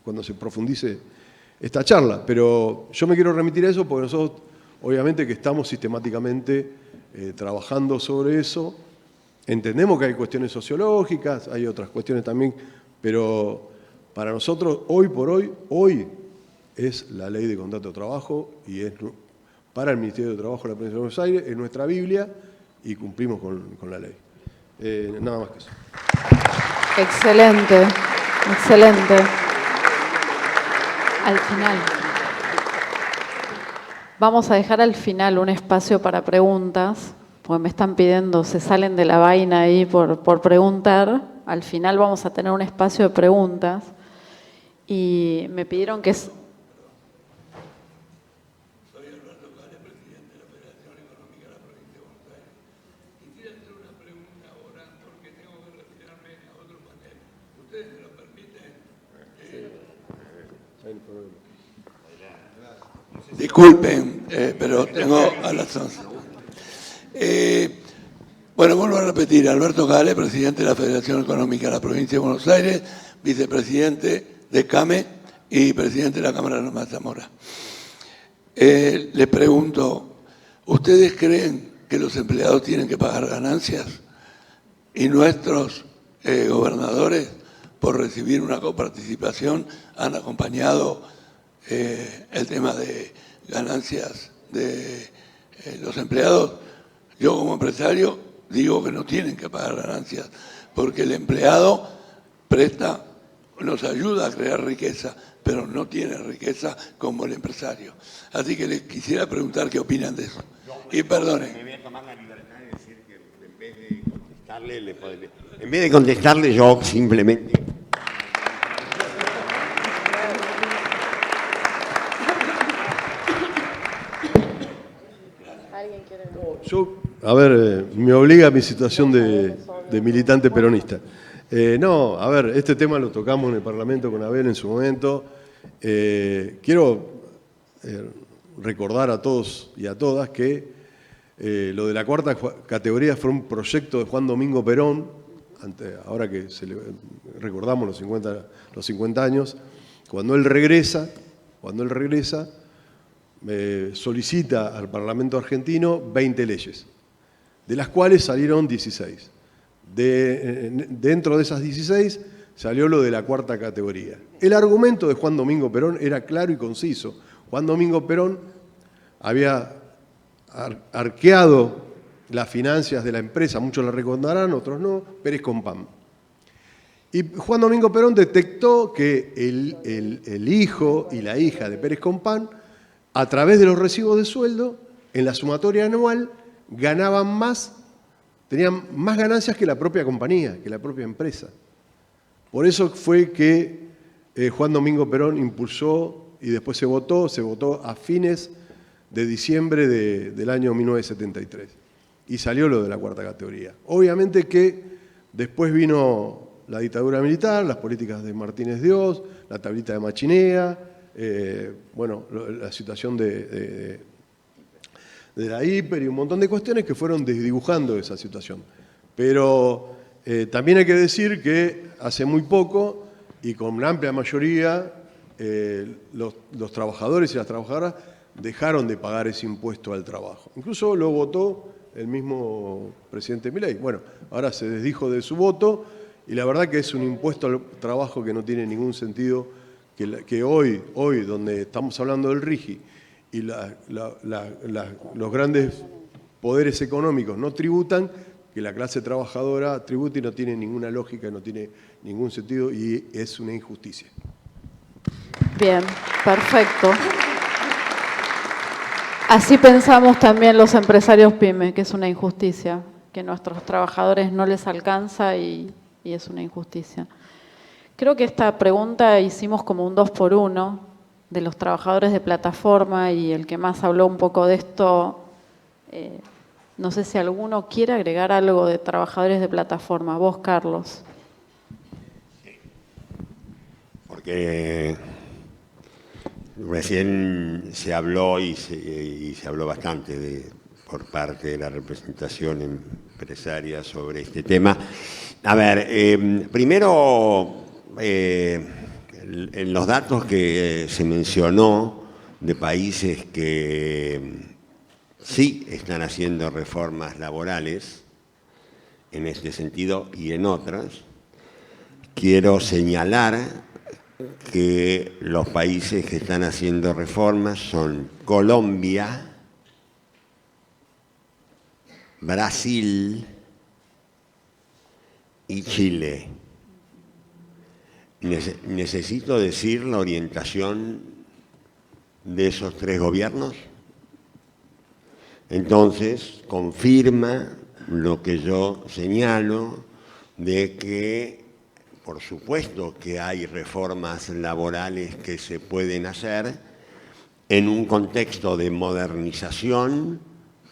cuando se profundice esta charla, pero yo me quiero remitir a eso porque nosotros obviamente que estamos sistemáticamente trabajando sobre eso. Entendemos que hay cuestiones sociológicas, hay otras cuestiones también, pero para nosotros hoy por hoy es la ley de contrato de trabajo y es para el Ministerio de Trabajo de la Provincia de Buenos Aires, es nuestra Biblia y cumplimos con la ley. Nada más que eso. Excelente, excelente. Al final. Vamos a dejar al final un espacio para preguntas, porque me están pidiendo, se salen de la vaina ahí por preguntar. Al final vamos a tener un espacio de preguntas y me pidieron que... Soy Alberto Cale, presidente de la Federación Económica de la Provincia de Buenos Aires. Quisiera hacer una pregunta ahora porque tengo que retirarme a otro panel. ¿Ustedes me lo permiten? Disculpen, pero tengo a las 11. Bueno, vuelvo a repetir, Alberto Cale, presidente de la Federación Económica de la Provincia de Buenos Aires, vicepresidente de CAME y presidente de la Cámara de Norma de Zamora. Les pregunto, ¿ustedes creen que los empleados tienen que pagar ganancias y nuestros gobernadores, por recibir una coparticipación, han acompañado el tema de ganancias de los empleados? Yo como empresario digo que no tienen que pagar ganancias porque el empleado presta, nos ayuda a crear riqueza, pero no tiene riqueza como el empresario. Así que les quisiera preguntar qué opinan de eso. Y perdonen. Me voy a tomar la libertad de decir que en vez de contestarle yo simplemente... Yo, a ver, me obliga a mi situación de militante peronista. No, a ver, este tema lo tocamos en el Parlamento con Abel en su momento. Quiero recordar a todos y a todas que lo de la cuarta categoría fue un proyecto de Juan Domingo Perón, ahora que recordamos los 50 años, cuando él regresa, solicita al Parlamento argentino 20 leyes, de las cuales salieron 16. Dentro de esas 16 salió lo de la cuarta categoría. El argumento de Juan Domingo Perón era claro y conciso. Juan Domingo Perón había arqueado las finanzas de la empresa, muchos la recordarán, otros no, Pérez Compán. Y Juan Domingo Perón detectó que el hijo y la hija de Pérez Compán, a través de los recibos de sueldo, en la sumatoria anual, ganaban más tenían más ganancias que la propia compañía, que la propia empresa. Por eso fue que Juan Domingo Perón impulsó y después se votó a fines de diciembre del año 1973. Y salió lo de la cuarta categoría. Obviamente que después vino la dictadura militar, las políticas de Martínez Dios, la tablita de Machinea, bueno, la situación de la hiper y un montón de cuestiones que fueron desdibujando esa situación. Pero también hay que decir que hace muy poco y con una amplia mayoría los trabajadores y las trabajadoras dejaron de pagar ese impuesto al trabajo. Incluso lo votó el mismo presidente Milei. Bueno, ahora se desdijo de su voto y la verdad que es un impuesto al trabajo que no tiene ningún sentido, que hoy donde estamos hablando del RIGI y los grandes poderes económicos no tributan, que la clase trabajadora tribute y no tiene ninguna lógica, no tiene ningún sentido y es una injusticia. Bien, perfecto. Así pensamos también los empresarios PYME, que es una injusticia, que a nuestros trabajadores no les alcanza y es una injusticia. Creo que esta pregunta hicimos como un 2 por 1 de los trabajadores de plataforma y el que más habló un poco de esto, no sé si alguno quiere agregar algo de trabajadores de plataforma. Vos, Carlos. Porque recién se habló y se habló bastante por parte de la representación empresaria sobre este tema. A ver, primero, en los datos que se mencionó de países que sí están haciendo reformas laborales, en este sentido y en otras, quiero señalar que los países que están haciendo reformas son Colombia, Brasil y Chile. ¿Necesito decir la orientación de esos 3 gobiernos? Entonces, confirma lo que yo señalo de que por supuesto que hay reformas laborales que se pueden hacer en un contexto de modernización,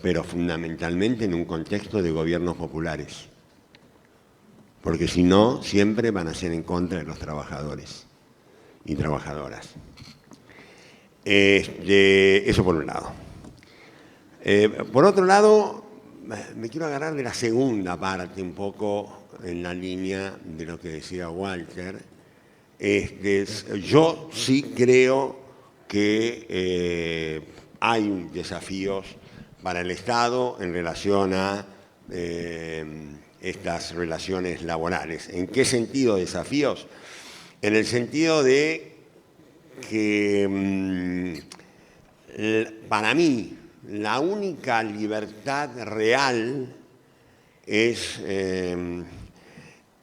pero fundamentalmente en un contexto de gobiernos populares. Porque si no, siempre van a ser en contra de los trabajadores y trabajadoras. Eso por un lado. Por otro lado, me quiero agarrar de la segunda parte un poco en la línea de lo que decía Walter. Yo sí creo que hay desafíos para el Estado en relación a estas relaciones laborales. ¿En qué sentido desafíos? En el sentido de que para mí la única libertad real es en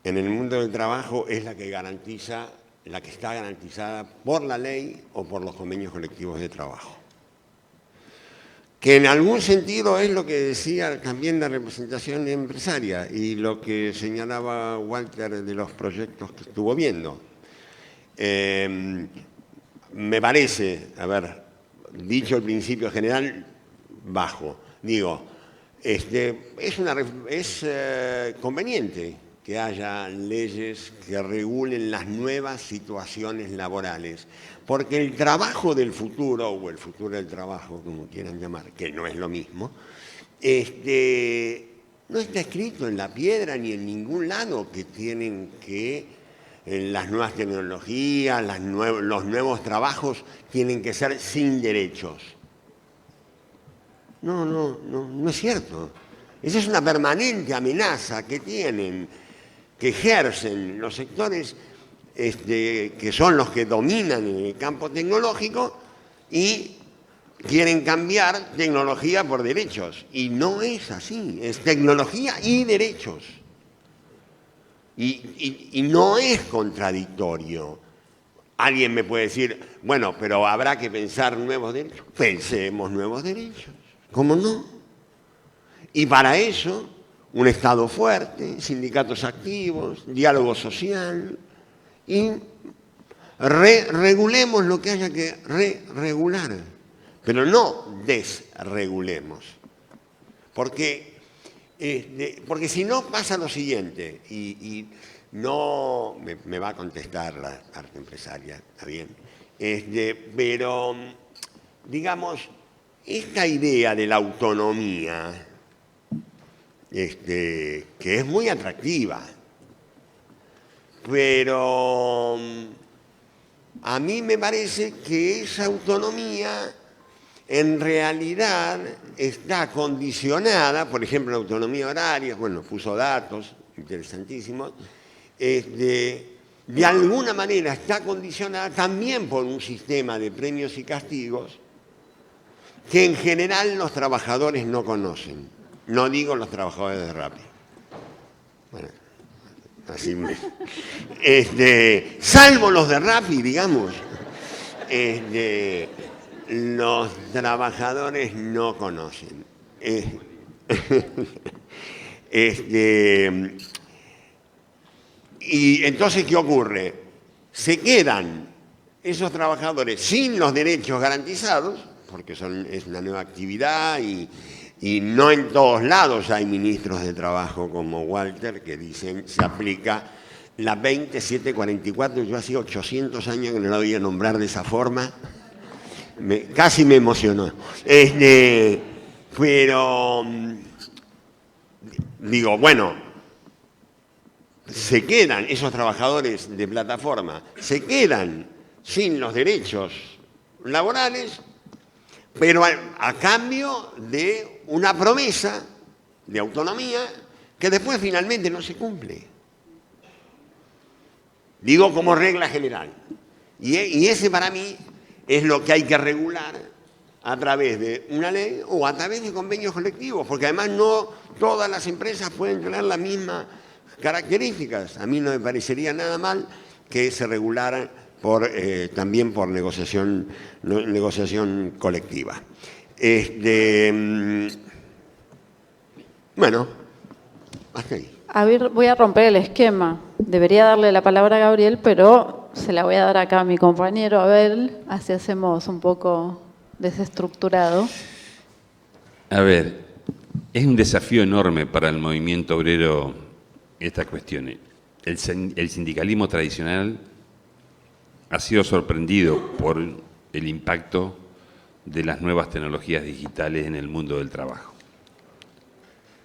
el mundo del trabajo es la que está garantizada por la ley o por los convenios colectivos de trabajo. Que en algún sentido es lo que decía también la representación empresaria y lo que señalaba Walter de los proyectos que estuvo viendo. Me parece, dicho el principio general, bajo, digo, es conveniente que haya leyes que regulen las nuevas situaciones laborales, porque el trabajo del futuro, o el futuro del trabajo, como quieran llamar, que no es lo mismo, no está escrito en la piedra ni en ningún lado que tienen que las nuevas tecnologías, los nuevos trabajos tienen que ser sin derechos. No es cierto. Esa es una permanente amenaza que ejercen los sectores que son los que dominan en el campo tecnológico y quieren cambiar tecnología por derechos. Y no es así, es tecnología y derechos. Y no es contradictorio. Alguien me puede decir, bueno, pero habrá que pensar nuevos derechos. Pensemos nuevos derechos. ¿Cómo no? Y para eso, un Estado fuerte, sindicatos activos, diálogo social y regulemos lo que haya que regular, pero no desregulemos. Porque si no pasa lo siguiente, y no me va a contestar la parte empresaria, ¿está bien? Pero, digamos, esta idea de la autonomía, que es muy atractiva, pero a mí me parece que esa autonomía en realidad está condicionada, por ejemplo, la autonomía horaria, bueno, puso datos interesantísimos, de alguna manera está condicionada también por un sistema de premios y castigos que en general los trabajadores no conocen. No digo los trabajadores de Rappi. Bueno, así salvo los de Rappi, digamos, los trabajadores no conocen. Y entonces, ¿qué ocurre? Se quedan esos trabajadores sin los derechos garantizados, porque es una nueva actividad y no en todos lados hay ministros de trabajo como Walter que dicen se aplica la 2744. Yo hacía 800 años que no la oía nombrar de esa forma. Casi me emocionó. Pero digo, bueno, se quedan esos trabajadores de plataforma, se quedan sin los derechos laborales, pero a cambio de una promesa de autonomía que después finalmente no se cumple. Digo como regla general. Y ese para mí es lo que hay que regular a través de una ley o a través de convenios colectivos, porque además no todas las empresas pueden tener las mismas características. A mí no me parecería nada mal que se regularan también por negociación colectiva. Bueno, hasta ahí. A ver, voy a romper el esquema. Debería darle la palabra a Gabriel, pero se la voy a dar acá a mi compañero Abel, así hacemos un poco desestructurado. A ver, es un desafío enorme para el movimiento obrero estas cuestiones. El sindicalismo tradicional ha sido sorprendido por el impacto de las nuevas tecnologías digitales en el mundo del trabajo.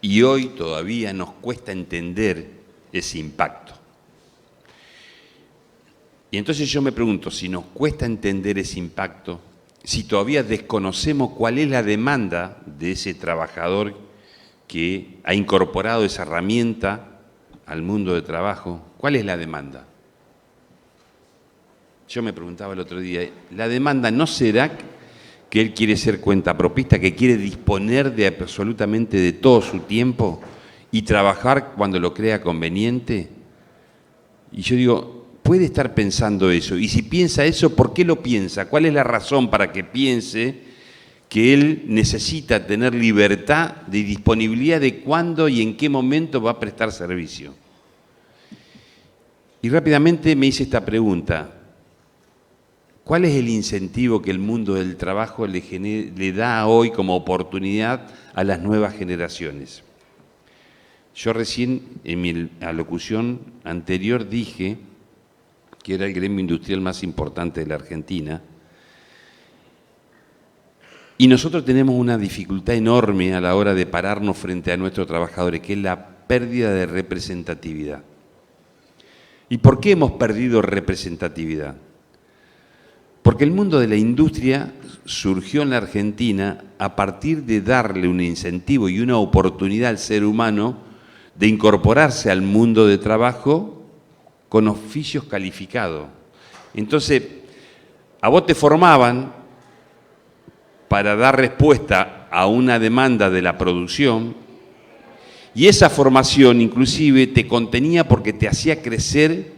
Y hoy todavía nos cuesta entender ese impacto. Y entonces yo me pregunto, si nos cuesta entender ese impacto, si todavía desconocemos cuál es la demanda de ese trabajador que ha incorporado esa herramienta al mundo de trabajo, ¿cuál es la demanda? Yo me preguntaba el otro día, ¿la demanda no será que él quiere ser cuentapropista, que quiere disponer de absolutamente de todo su tiempo y trabajar cuando lo crea conveniente? Y yo digo, puede estar pensando eso, y si piensa eso, ¿por qué lo piensa? ¿Cuál es la razón para que piense que él necesita tener libertad de disponibilidad de cuándo y en qué momento va a prestar servicio? Y rápidamente me hice esta pregunta: ¿cuál es el incentivo que el mundo del trabajo le da hoy como oportunidad a las nuevas generaciones? Yo recién en mi alocución anterior dije que era el gremio industrial más importante de la Argentina, y nosotros tenemos una dificultad enorme a la hora de pararnos frente a nuestros trabajadores, que es la pérdida de representatividad. ¿Y por qué hemos perdido representatividad? Porque el mundo de la industria surgió en la Argentina a partir de darle un incentivo y una oportunidad al ser humano de incorporarse al mundo de trabajo con oficios calificados. Entonces, a vos te formaban para dar respuesta a una demanda de la producción, y esa formación inclusive te contenía porque te hacía crecer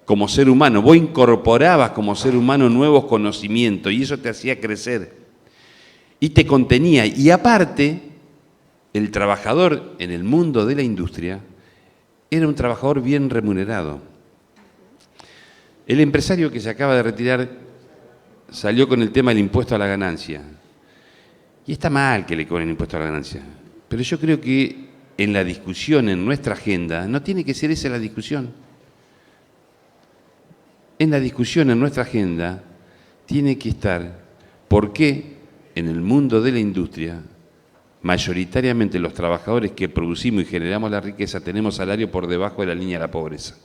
como ser humano. Vos incorporabas como ser humano nuevos conocimientos y eso te hacía crecer y te contenía. Y aparte, el trabajador en el mundo de la industria era un trabajador bien remunerado. El empresario que se acaba de retirar salió con el tema del impuesto a la ganancia. Y está mal que le cobren impuesto a la ganancia, pero yo creo que en la discusión, en nuestra agenda, no tiene que ser esa la discusión. En la discusión, en nuestra agenda, tiene que estar por qué en el mundo de la industria, mayoritariamente los trabajadores que producimos y generamos la riqueza tenemos salario por debajo de la línea de la pobreza.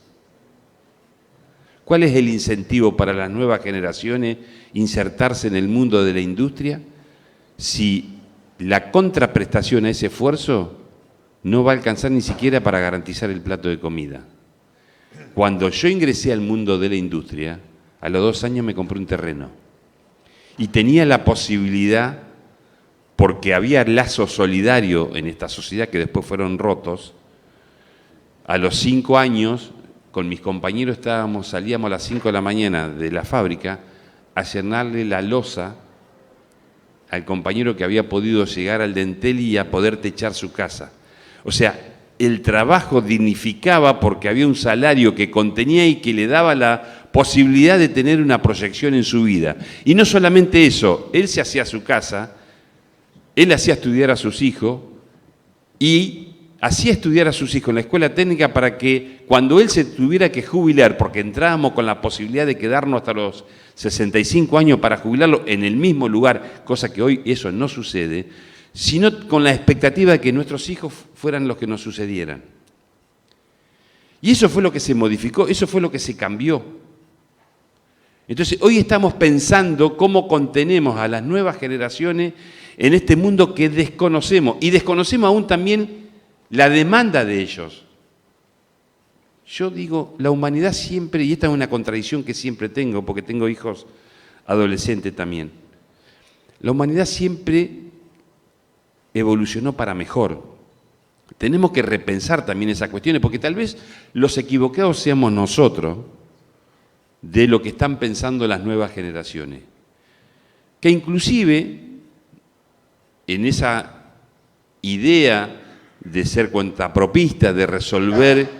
¿Cuál es el incentivo para las nuevas generaciones insertarse en el mundo de la industria si la contraprestación a ese esfuerzo no va a alcanzar ni siquiera para garantizar el plato de comida? Cuando yo ingresé al mundo de la industria, a los 2 años me compré un terreno y tenía la posibilidad, porque había lazo solidario en esta sociedad que después fueron rotos, a los 5 años, con mis compañeros salíamos a las 5 de la mañana de la fábrica a llenarle la loza al compañero que había podido llegar al Dentel y a poder techar su casa. O sea, el trabajo dignificaba porque había un salario que contenía y que le daba la posibilidad de tener una proyección en su vida. Y no solamente eso, él se hacía su casa, él hacía estudiar a sus hijos y hacía estudiar a sus hijos en la escuela técnica para que cuando él se tuviera que jubilar, porque entrábamos con la posibilidad de quedarnos hasta los 65 años para jubilarlo en el mismo lugar, cosa que hoy eso no sucede, sino con la expectativa de que nuestros hijos fueran los que nos sucedieran. Y eso fue lo que se modificó, eso fue lo que se cambió. Entonces, hoy estamos pensando cómo contenemos a las nuevas generaciones en este mundo que desconocemos, y desconocemos aún también la demanda de ellos. Yo digo, la humanidad siempre, y esta es una contradicción que siempre tengo, porque tengo hijos adolescentes también, la humanidad siempre evolucionó para mejor. Tenemos que repensar también esas cuestiones, porque tal vez los equivocados seamos nosotros de lo que están pensando las nuevas generaciones. Que inclusive en esa idea de ser cuentapropistas, de resolver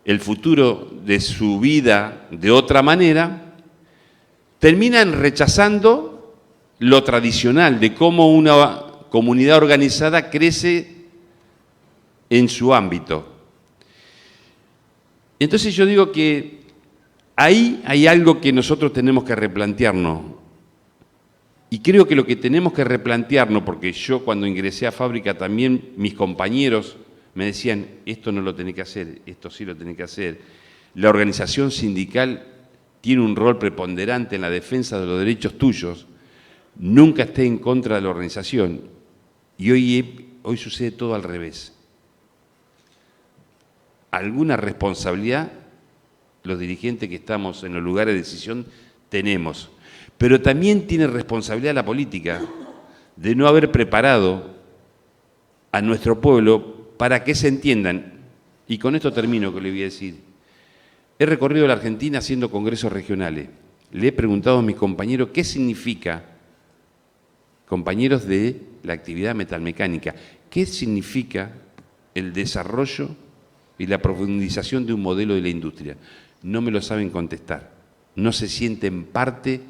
el futuro de su vida de otra manera, terminan rechazando lo tradicional de cómo una comunidad organizada crece en su ámbito. Entonces yo digo que ahí hay algo que nosotros tenemos que replantearnos. Y creo que lo que tenemos que replantearnos, porque yo cuando ingresé a fábrica también mis compañeros me decían, esto no lo tenés que hacer, esto sí lo tenés que hacer. La organización sindical tiene un rol preponderante en la defensa de los derechos tuyos. Nunca esté en contra de la organización. Y hoy sucede todo al revés. Alguna responsabilidad los dirigentes que estamos en los lugares de decisión tenemos. Pero también tiene responsabilidad la política de no haber preparado a nuestro pueblo para que se entiendan. Y con esto termino, que le voy a decir. He recorrido la Argentina haciendo congresos regionales. Le he preguntado a mis compañeros qué significa, compañeros de la actividad metalmecánica, qué significa el desarrollo y la profundización de un modelo de la industria. No me lo saben contestar. No se sienten parte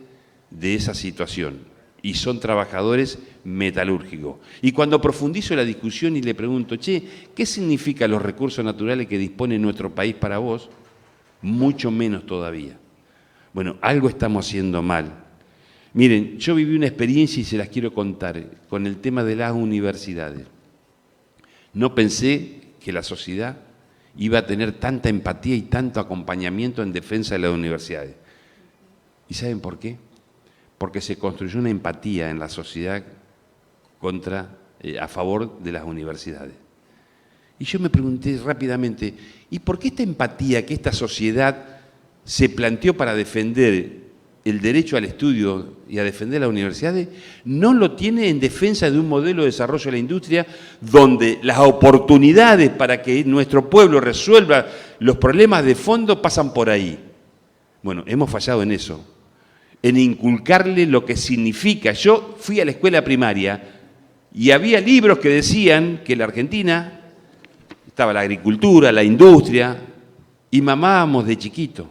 de esa situación y son trabajadores metalúrgicos. Y cuando profundizo la discusión y le pregunto, che, ¿qué significan los recursos naturales que dispone nuestro país para vos? Mucho menos todavía. Bueno, algo estamos haciendo mal. Miren, yo viví una experiencia y se las quiero contar con el tema de las universidades. No pensé que la sociedad iba a tener tanta empatía y tanto acompañamiento en defensa de las universidades. ¿Y saben por qué? Porque se construyó una empatía en la sociedad a favor de las universidades. Y yo me pregunté rápidamente, ¿y por qué esta empatía que esta sociedad se planteó para defender el derecho al estudio y a defender las universidades, no lo tiene en defensa de un modelo de desarrollo de la industria donde las oportunidades para que nuestro pueblo resuelva los problemas de fondo pasan por ahí? Bueno, hemos fallado en eso, en inculcarle lo que significa. Yo fui a la escuela primaria Y había libros que decían que en la Argentina estaba la agricultura, la industria, y mamábamos de chiquito.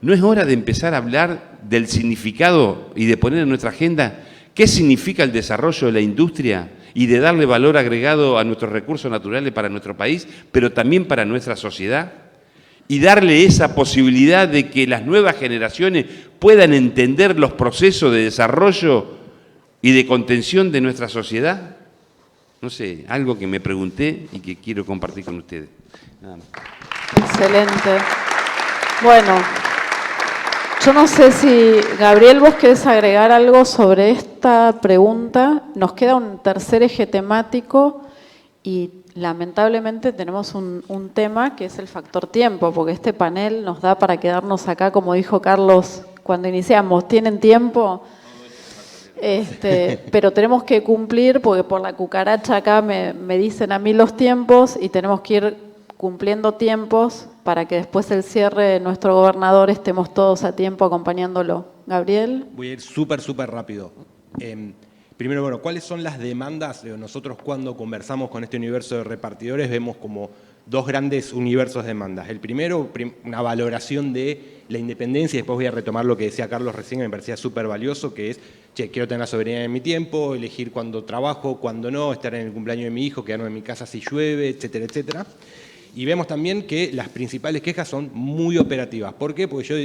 ¿No es hora de empezar a hablar del significado y de poner en nuestra agenda qué significa el desarrollo de la industria y de darle valor agregado a nuestros recursos naturales para nuestro país, pero también para nuestra sociedad? Y darle esa posibilidad de que las nuevas generaciones puedan entender los procesos de desarrollo y de contención de nuestra sociedad. No sé, algo que me pregunté y que quiero compartir con ustedes. Nada más. Excelente. Bueno, yo no sé si, Gabriel, vos querés agregar algo sobre esta pregunta. Nos queda un tercer eje temático y lamentablemente tenemos un tema que es el factor tiempo, porque este panel nos da para quedarnos acá, como dijo Carlos cuando iniciamos. ¿Tienen tiempo? Pero tenemos que cumplir, porque por la cucaracha acá me dicen a mí los tiempos y tenemos que ir cumpliendo tiempos para que después del cierre de nuestro gobernador estemos todos a tiempo acompañándolo. Gabriel. Voy a ir súper rápido. Primero, bueno, ¿cuáles son las demandas? Nosotros cuando conversamos con este universo de repartidores vemos como dos grandes universos de demandas. El primero, una valoración de la independencia, y después voy a retomar lo que decía Carlos recién, que me parecía súper valioso, que es, quiero tener la soberanía en mi tiempo, elegir cuándo trabajo, cuándo no, estar en el cumpleaños de mi hijo, quedarme en mi casa si llueve, etcétera, etcétera. Y vemos también que las principales quejas son muy operativas. ¿Por qué? Porque yo,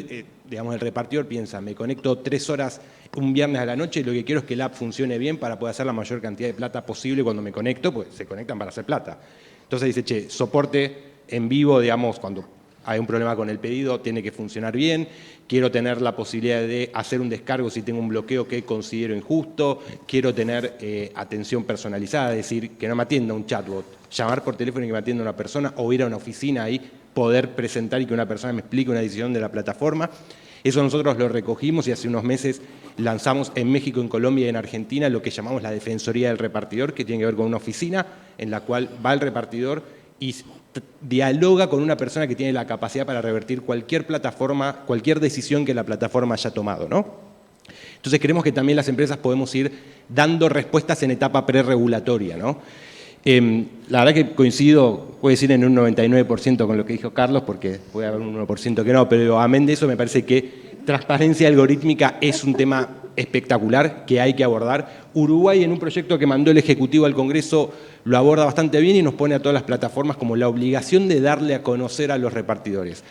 digamos, el repartidor piensa, me conecto 3 horas un viernes a la noche y lo que quiero es que el app funcione bien para poder hacer la mayor cantidad de plata posible cuando me conecto, pues se conectan para hacer plata. Entonces dice, soporte en vivo, digamos, cuando hay un problema con el pedido, tiene que funcionar bien. Quiero tener la posibilidad de hacer un descargo si tengo un bloqueo que considero injusto. Quiero tener atención personalizada, es decir, que no me atienda un chatbot. Llamar por teléfono y que me atienda una persona o ir a una oficina y poder presentar y que una persona me explique una decisión de la plataforma. Eso nosotros lo recogimos y hace unos meses lanzamos en México, en Colombia y en Argentina lo que llamamos la Defensoría del Repartidor, que tiene que ver con una oficina en la cual va el repartidor y dialoga con una persona que tiene la capacidad para revertir cualquier plataforma, cualquier decisión que la plataforma haya tomado, ¿no? Entonces creemos que también las empresas podemos ir dando respuestas en etapa preregulatoria, ¿no? La verdad que coincido, puedo decir en un 99% con lo que dijo Carlos, porque puede haber un 1% que no, pero amén de eso me parece que transparencia algorítmica es un tema espectacular que hay que abordar. Uruguay, en un proyecto que mandó el Ejecutivo al Congreso, lo aborda bastante bien y nos pone a todas las plataformas como la obligación de darle a conocer a los repartidores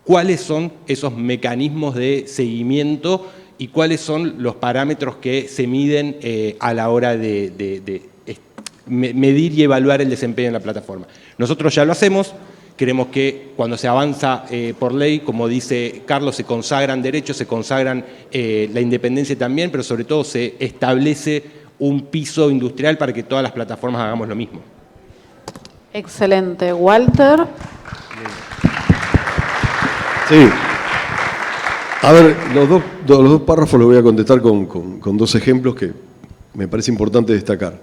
cuáles son esos mecanismos de seguimiento y cuáles son los parámetros que se miden a la hora de medir y evaluar el desempeño en la plataforma. Nosotros ya lo hacemos. Queremos que cuando se avanza por ley, como dice Carlos, se consagran derechos, se consagran la independencia también, pero sobre todo se establece un piso industrial para que todas las plataformas hagamos lo mismo. Excelente. Walter. Sí. A ver, los dos párrafos los voy a contestar con dos ejemplos que me parece importante destacar.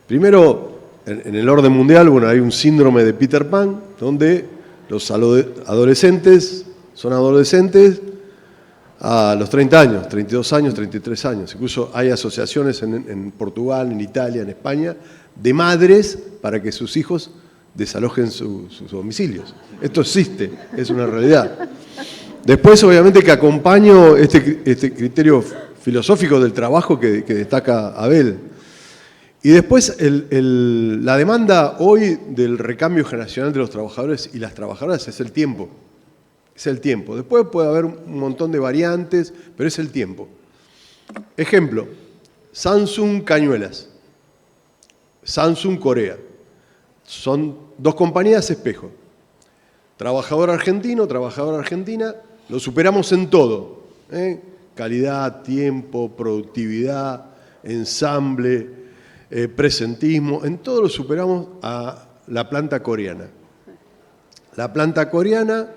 Primero, en el orden mundial, bueno, hay un síndrome de Peter Pan, donde los adolescentes son adolescentes a los 30 años, 32 años, 33 años. Incluso hay asociaciones en Portugal, en Italia, en España, de madres para que sus hijos desalojen sus domicilios. Esto existe, es una realidad. Después, obviamente, que acompaño este criterio filosófico del trabajo que destaca Abel. Y después, la demanda hoy del recambio generacional de los trabajadores y las trabajadoras es el tiempo. Es el tiempo. Después puede haber un montón de variantes, pero es el tiempo. Ejemplo, Samsung Cañuelas, Samsung Corea. Son dos compañías espejo. Trabajador argentino, trabajadora argentina, lo superamos en todo. Calidad, tiempo, productividad, ensamble, presentismo, en todo lo superamos a la planta coreana. La planta coreana,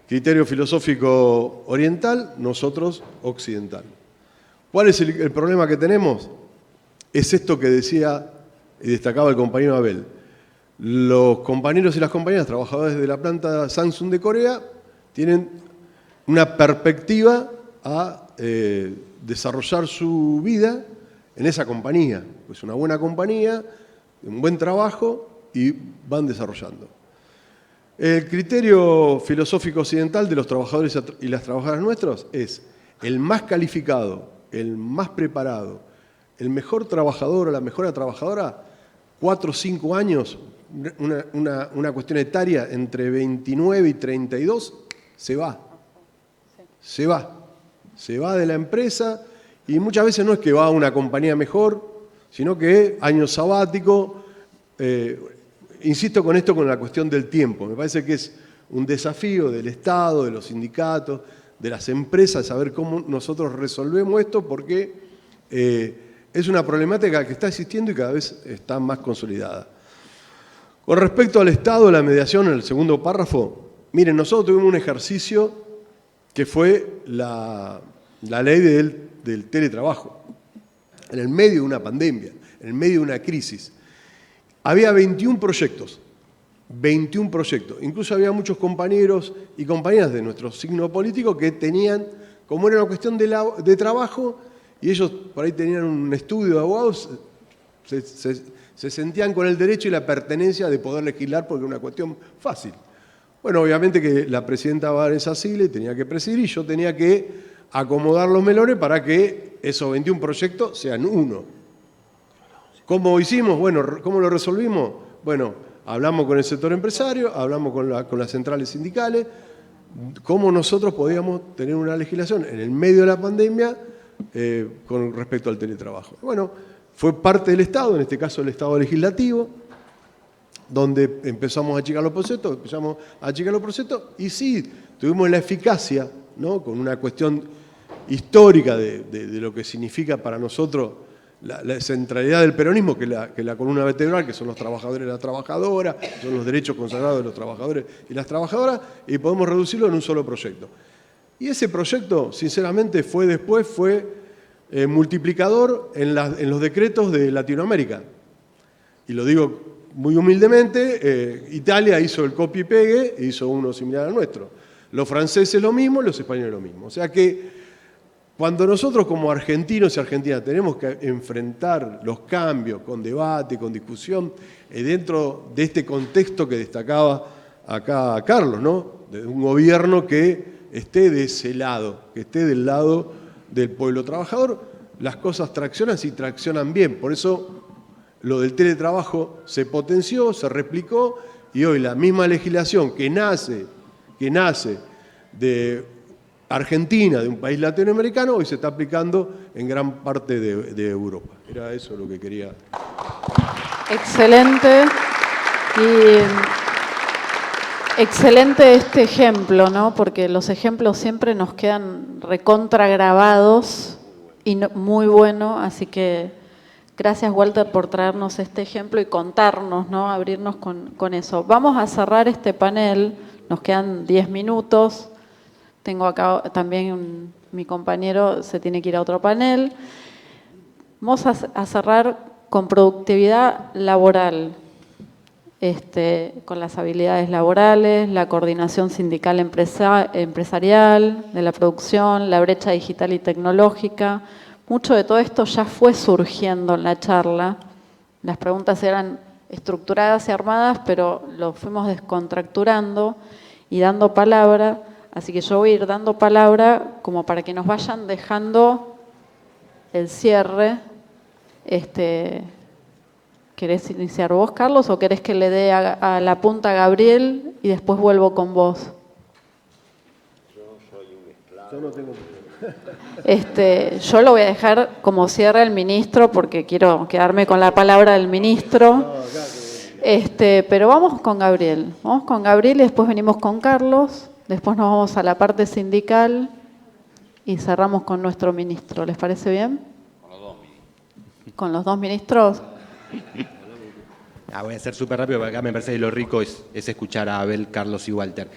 criterio filosófico oriental, nosotros occidental. ¿Cuál es el problema que tenemos? Es esto que decía y destacaba el compañero Abel. Los compañeros y las compañeras trabajadores de la planta Samsung de Corea tienen una perspectiva a desarrollar su vida en esa compañía. Es una buena compañía, un buen trabajo y van desarrollando. El criterio filosófico occidental de los trabajadores y las trabajadoras nuestros es el más calificado, el más preparado, el mejor trabajador o la mejor trabajadora, 4 o 5 años, una cuestión etaria entre 29 y 32, se va. Se va de la empresa y muchas veces no es que va a una compañía mejor, sino que año sabático. Insisto con esto con la cuestión del tiempo. Me parece que es un desafío del Estado, de los sindicatos, de las empresas, saber cómo nosotros resolvemos esto, porque es una problemática que está existiendo y cada vez está más consolidada. Con respecto al Estado, la mediación, en el segundo párrafo, miren, nosotros tuvimos un ejercicio que fue la ley del teletrabajo, en el medio de una pandemia, en el medio de una crisis. Había 21 proyectos, incluso había muchos compañeros y compañeras de nuestro signo político que tenían, como era una cuestión de trabajo, y ellos por ahí tenían un estudio de abogados, se sentían con el derecho y la pertenencia de poder legislar porque era una cuestión fácil. Bueno, obviamente que la presidenta Vanessa Sigle tenía que presidir y yo tenía que acomodar los melones para que esos 21 proyectos sean uno. ¿Cómo hicimos? Bueno, ¿cómo lo resolvimos? Bueno, hablamos con el sector empresario, hablamos con las centrales sindicales, cómo nosotros podíamos tener una legislación en el medio de la pandemia con respecto al teletrabajo. Bueno, fue parte del Estado, en este caso el Estado legislativo, donde empezamos a achicar los procesos, y sí, tuvimos la eficacia, ¿no? Con una cuestión histórica de lo que significa para nosotros la centralidad del peronismo, que la columna vertebral, que son los trabajadores y las trabajadoras, son los derechos consagrados de los trabajadores y las trabajadoras, y podemos reducirlo en un solo proyecto. Y ese proyecto, sinceramente, fue multiplicador en los decretos de Latinoamérica. Y lo digo muy humildemente, Italia hizo el copy y pegue e hizo uno similar al nuestro. Los franceses lo mismo, los españoles lo mismo. O sea que cuando nosotros como argentinos y argentinas tenemos que enfrentar los cambios con debate, con discusión, dentro de este contexto que destacaba acá Carlos, ¿no? De un gobierno que esté de ese lado, que esté del lado del pueblo trabajador, las cosas traccionan si traccionan bien. Por eso lo del teletrabajo se potenció, se replicó y hoy la misma legislación que nace de Argentina, de un país latinoamericano, hoy se está aplicando en gran parte de Europa. Era eso lo que quería. Excelente. Y excelente este ejemplo, ¿no? Porque los ejemplos siempre nos quedan recontra grabados y muy bueno, así que gracias, Walter, por traernos este ejemplo y contarnos, ¿no? Abrirnos con eso. Vamos a cerrar este panel, nos quedan 10 minutos. Tengo acá también mi compañero, se tiene que ir a otro panel. Vamos a cerrar con productividad laboral, con las habilidades laborales, la coordinación sindical empresarial, de la producción, la brecha digital y tecnológica. Mucho de todo esto ya fue surgiendo en la charla. Las preguntas eran estructuradas y armadas, pero lo fuimos descontracturando y dando palabra. Así que yo voy a ir dando palabra como para que nos vayan dejando el cierre. ¿Querés iniciar vos, Carlos, o querés que le dé a la punta a Gabriel y después vuelvo con vos? Yo soy un esclavo. Yo no tengo... Yo lo voy a dejar como cierre al ministro porque quiero quedarme con la palabra del ministro. Pero vamos con Gabriel. Vamos con Gabriel y después venimos con Carlos. Después nos vamos a la parte sindical y cerramos con nuestro ministro. ¿Les parece bien? Con los dos ministros. ¿Con los dos ministros? Voy a ser súper rápido, porque acá me parece que lo rico es escuchar a Abel, Carlos y Walter.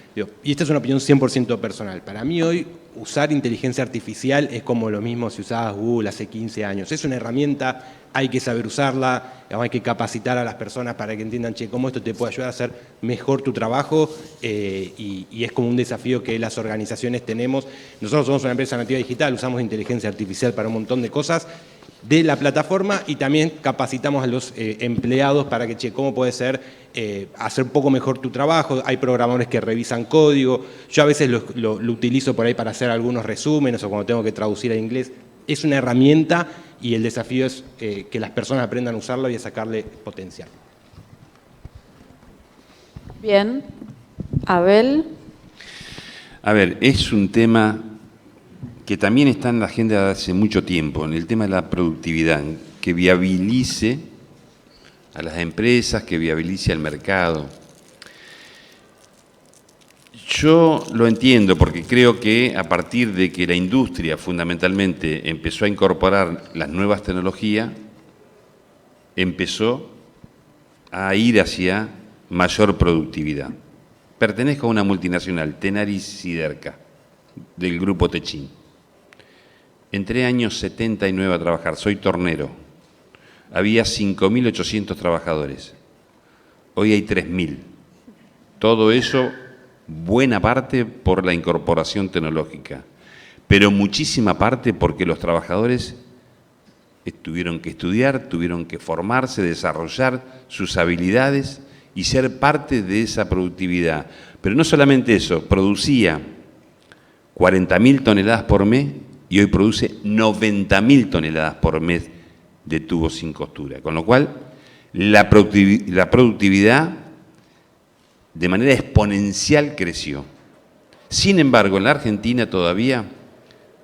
Y esta es una opinión 100% personal. Para mí hoy usar inteligencia artificial es como lo mismo si usabas Google hace 15 años. Es una herramienta hay que saber usarla, hay que capacitar a las personas para que entiendan, che, cómo esto te puede ayudar a hacer mejor tu trabajo, y es como un desafío que las organizaciones tenemos. Nosotros somos una empresa nativa digital, usamos inteligencia artificial para un montón de cosas de la plataforma y también capacitamos a los empleados para que, che, cómo puede ser hacer un poco mejor tu trabajo. Hay programadores que revisan código, yo a veces lo utilizo por ahí para hacer algunos resúmenes o cuando tengo que traducir a inglés. Es una herramienta y el desafío es que las personas aprendan a usarlo y a sacarle potencial. Bien. Abel. A ver, es un tema que también está en la agenda de hace mucho tiempo, en el tema de la productividad, que viabilice a las empresas, que viabilice al mercado. Yo lo entiendo porque creo que a partir de que la industria fundamentalmente empezó a incorporar las nuevas tecnologías, empezó a ir hacia mayor productividad. Pertenezco a una multinacional, Tenaris Siderca, del grupo Techin. Entré años 79 a trabajar, soy tornero. Había 5.800 trabajadores. Hoy hay 3.000. Todo eso, buena parte por la incorporación tecnológica, pero muchísima parte porque los trabajadores tuvieron que estudiar, tuvieron que formarse, desarrollar sus habilidades y ser parte de esa productividad. Pero no solamente eso, producía 40.000 toneladas por mes y hoy produce 90.000 toneladas por mes de tubos sin costura. Con lo cual, la productividad de manera exponencial creció. Sin embargo, en la Argentina todavía,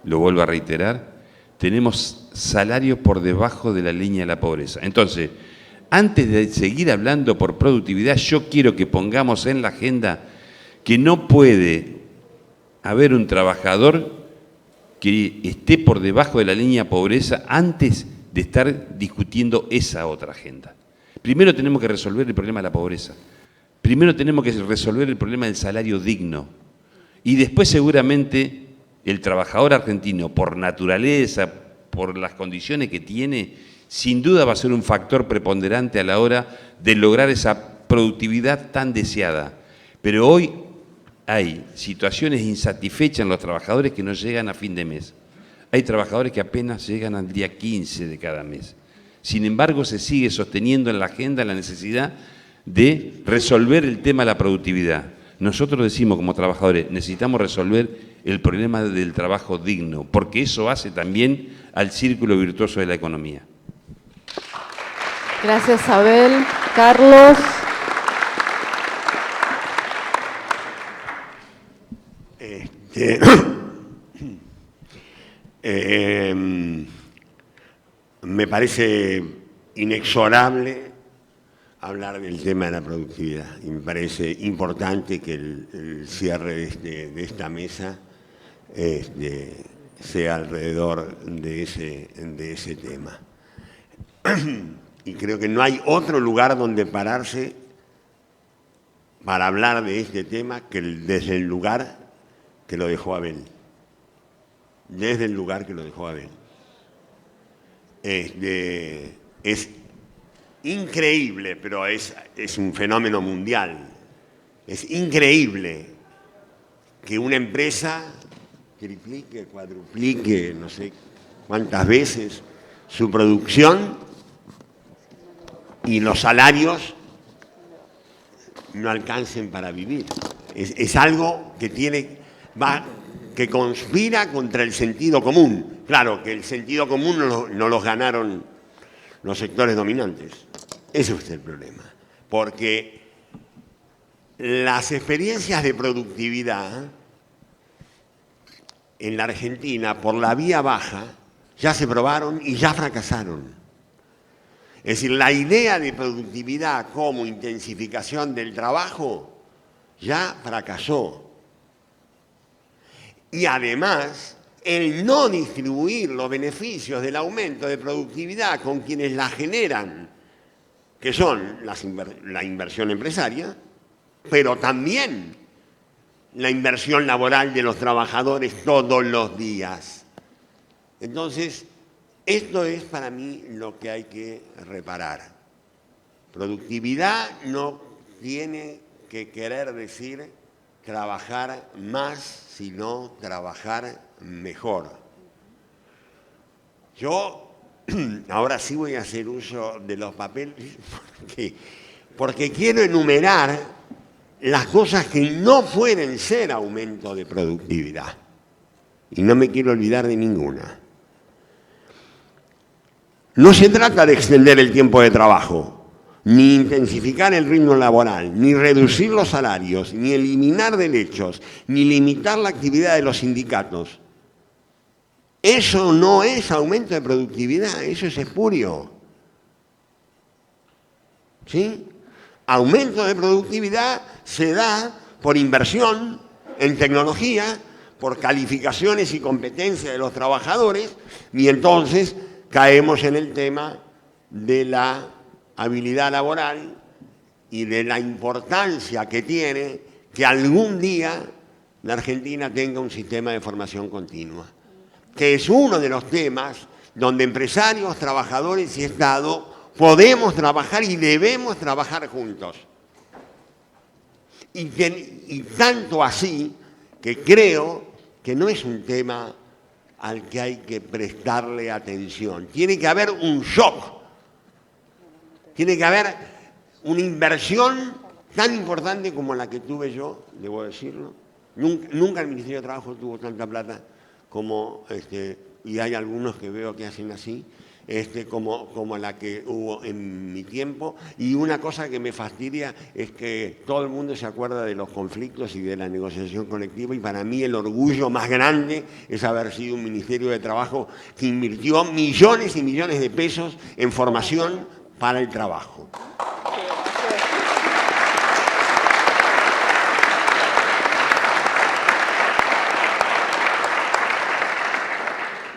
lo vuelvo a reiterar, tenemos salarios por debajo de la línea de la pobreza. Entonces, antes de seguir hablando por productividad, yo quiero que pongamos en la agenda que no puede haber un trabajador que esté por debajo de la línea de pobreza antes de estar discutiendo esa otra agenda. Primero tenemos que resolver el problema de la pobreza. Primero tenemos que resolver el problema del salario digno. Y después seguramente el trabajador argentino, por naturaleza, por las condiciones que tiene, sin duda va a ser un factor preponderante a la hora de lograr esa productividad tan deseada. Pero hoy hay situaciones insatisfechas en los trabajadores que no llegan a fin de mes. Hay trabajadores que apenas llegan al día 15 de cada mes. Sin embargo, se sigue sosteniendo en la agenda la necesidad de resolver el tema de la productividad. Nosotros decimos como trabajadores, necesitamos resolver el problema del trabajo digno, porque eso hace también al círculo virtuoso de la economía. Gracias, Abel. Carlos. Me parece inexorable hablar del tema de la productividad y me parece importante que el cierre de esta mesa sea alrededor de ese tema. Y creo que no hay otro lugar donde pararse para hablar de este tema que desde el lugar que lo dejó Abel. Desde el lugar que lo dejó Abel. Es increíble, pero es un fenómeno mundial. Es increíble que una empresa triplique, cuadruplique, no sé cuántas veces su producción y los salarios no alcancen para vivir. Es algo que conspira contra el sentido común. Claro que el sentido común no los ganaron los sectores dominantes. Ese es el problema. Porque las experiencias de productividad en la Argentina, por la vía baja, ya se probaron y ya fracasaron. Es decir, la idea de productividad como intensificación del trabajo ya fracasó. Y además, el no distribuir los beneficios del aumento de productividad con quienes la generan, que son la inversión empresaria, pero también la inversión laboral de los trabajadores todos los días. Entonces, Esto es para mí lo que hay que reparar. Productividad no tiene que querer decir trabajar más, sino trabajar mejor. Yo ahora sí voy a hacer uso de los papeles porque quiero enumerar las cosas que no pueden ser aumento de productividad. Y no me quiero olvidar de ninguna. No se trata de extender el tiempo de trabajo, ni intensificar el ritmo laboral, ni reducir los salarios, ni eliminar derechos, ni limitar la actividad de los sindicatos. Eso no es aumento de productividad, eso es espurio. ¿Sí? Aumento de productividad se da por inversión en tecnología, por calificaciones y competencias de los trabajadores, y entonces caemos en el tema de la habilidad laboral y de la importancia que tiene que algún día la Argentina tenga un sistema de formación continua, que es uno de los temas donde empresarios, trabajadores y Estado podemos trabajar y debemos trabajar juntos. Y tanto así que creo que no es un tema al que hay que prestarle atención. Tiene que haber un shock, tiene que haber una inversión tan importante como la que tuve yo, debo decirlo. Nunca el Ministerio de Trabajo tuvo tanta plata como, y hay algunos que veo que hacen así, como la que hubo en mi tiempo. Y una cosa que me fastidia es que todo el mundo se acuerda de los conflictos y de la negociación colectiva, y para mí el orgullo más grande es haber sido un Ministerio de Trabajo que invirtió millones y millones de pesos en formación para el trabajo.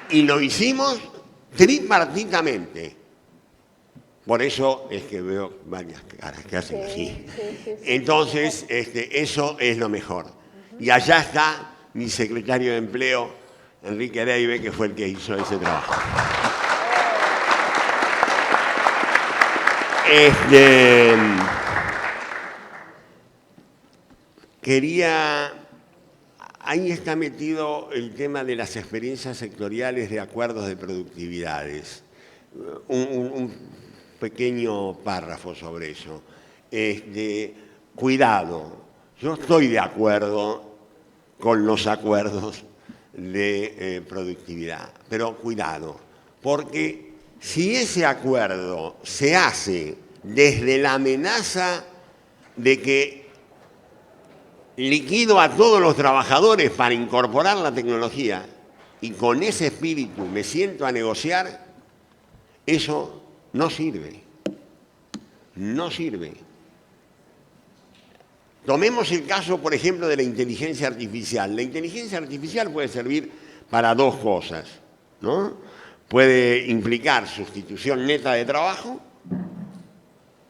Y lo hicimos tripartitamente. Por eso es que veo varias caras que hacen así. Entonces, eso es lo mejor. Y allá está mi secretario de Empleo, Enrique Areibe, que fue el que hizo ese trabajo. Ahí está metido el tema de las experiencias sectoriales de acuerdos de productividades. Un pequeño párrafo sobre eso. Cuidado, yo estoy de acuerdo con los acuerdos de productividad, pero cuidado, porque si ese acuerdo se hace desde la amenaza de que liquido a todos los trabajadores para incorporar la tecnología y con ese espíritu me siento a negociar, eso no sirve. No sirve. Tomemos el caso, por ejemplo, de la inteligencia artificial. La inteligencia artificial puede servir para dos cosas, ¿no? Puede implicar sustitución neta de trabajo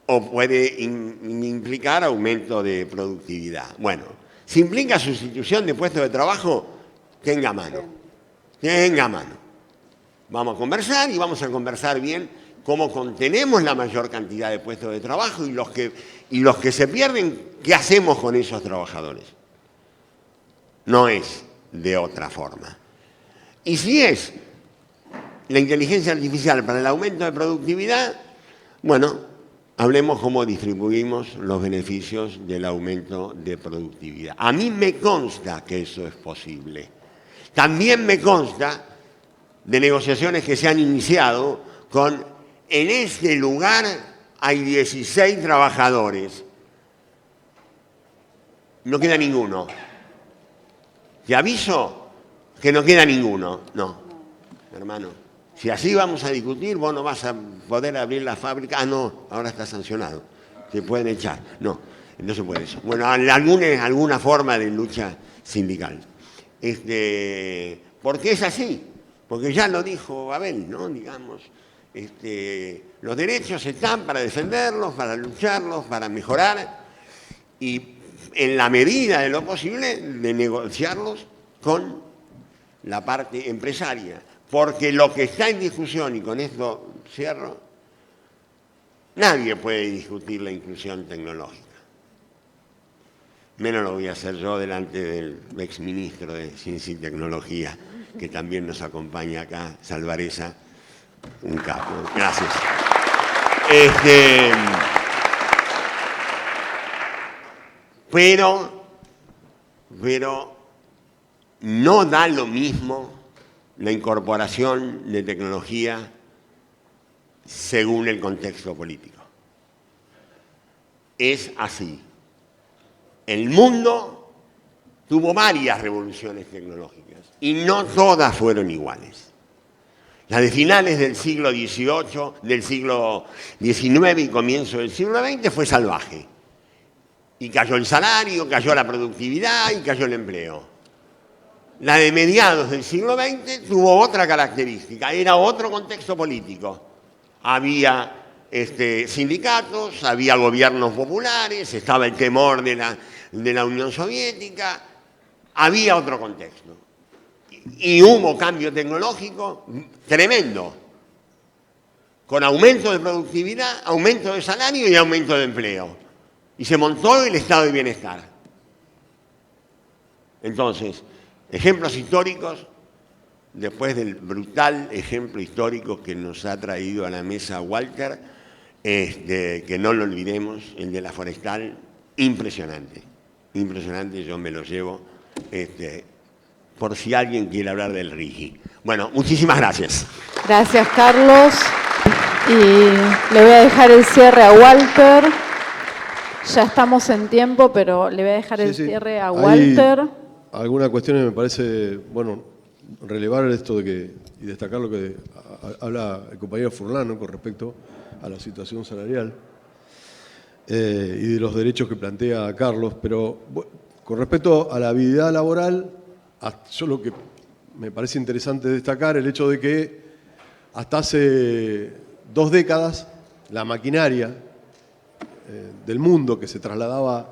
o puede implicar aumento de productividad. Bueno, si implica sustitución de puestos de trabajo, tenga mano. Tenga mano. Vamos a conversar y vamos a conversar bien cómo contenemos la mayor cantidad de puestos de trabajo y los que se pierden, ¿qué hacemos con esos trabajadores? No es de otra forma. Y si es la inteligencia artificial para el aumento de productividad, bueno, hablemos cómo distribuimos los beneficios del aumento de productividad. A mí me consta que eso es posible. También me consta de negociaciones que se han iniciado con, en este lugar hay 16 trabajadores. No queda ninguno. Te aviso que no queda ninguno. No, hermano. Si así vamos a discutir, vos no vas a poder abrir la fábrica. Ah, no, ahora está sancionado. Se pueden echar. No, no se puede eso. Bueno, alguna forma de lucha sindical. Porque es así. Porque ya lo dijo Abel, ¿no? Digamos, los derechos están para defenderlos, para lucharlos, para mejorar y en la medida de lo posible de negociarlos con la parte empresaria. Porque lo que está en discusión, y con esto cierro, nadie puede discutir la inclusión tecnológica. Menos lo voy a hacer yo delante del exministro de Ciencia y Tecnología, que también nos acompaña acá, Salvareza, un capo. Gracias. Pero no da lo mismo la incorporación de tecnología según el contexto político. Es así. El mundo tuvo varias revoluciones tecnológicas y no todas fueron iguales. La de finales del siglo XVIII, del siglo XIX y comienzo del siglo XX fue salvaje. Y cayó el salario, cayó la productividad y cayó el empleo. La de mediados del siglo XX tuvo otra característica, era otro contexto político. Había sindicatos, había gobiernos populares, estaba el temor de la Unión Soviética, había otro contexto. Y hubo cambio tecnológico tremendo, con aumento de productividad, aumento de salario y aumento de empleo. Y se montó el estado de bienestar. Entonces, ejemplos históricos, después del brutal ejemplo histórico que nos ha traído a la mesa Walter, que no lo olvidemos, el de la forestal, impresionante. Impresionante, yo me lo llevo, por si alguien quiere hablar del RIGI. Bueno, muchísimas gracias. Gracias, Carlos. Y le voy a dejar el cierre a Walter. Ya estamos en tiempo, pero le voy a dejar el cierre a Walter. Hay algunas cuestiones me parece, bueno, relevar esto y destacar lo que habla el compañero Furlan, ¿no?, con respecto a la situación salarial y de los derechos que plantea Carlos, pero con respecto a la habilidad laboral, yo lo que me parece interesante destacar el hecho de que hasta hace 2 décadas la maquinaria del mundo que se trasladaba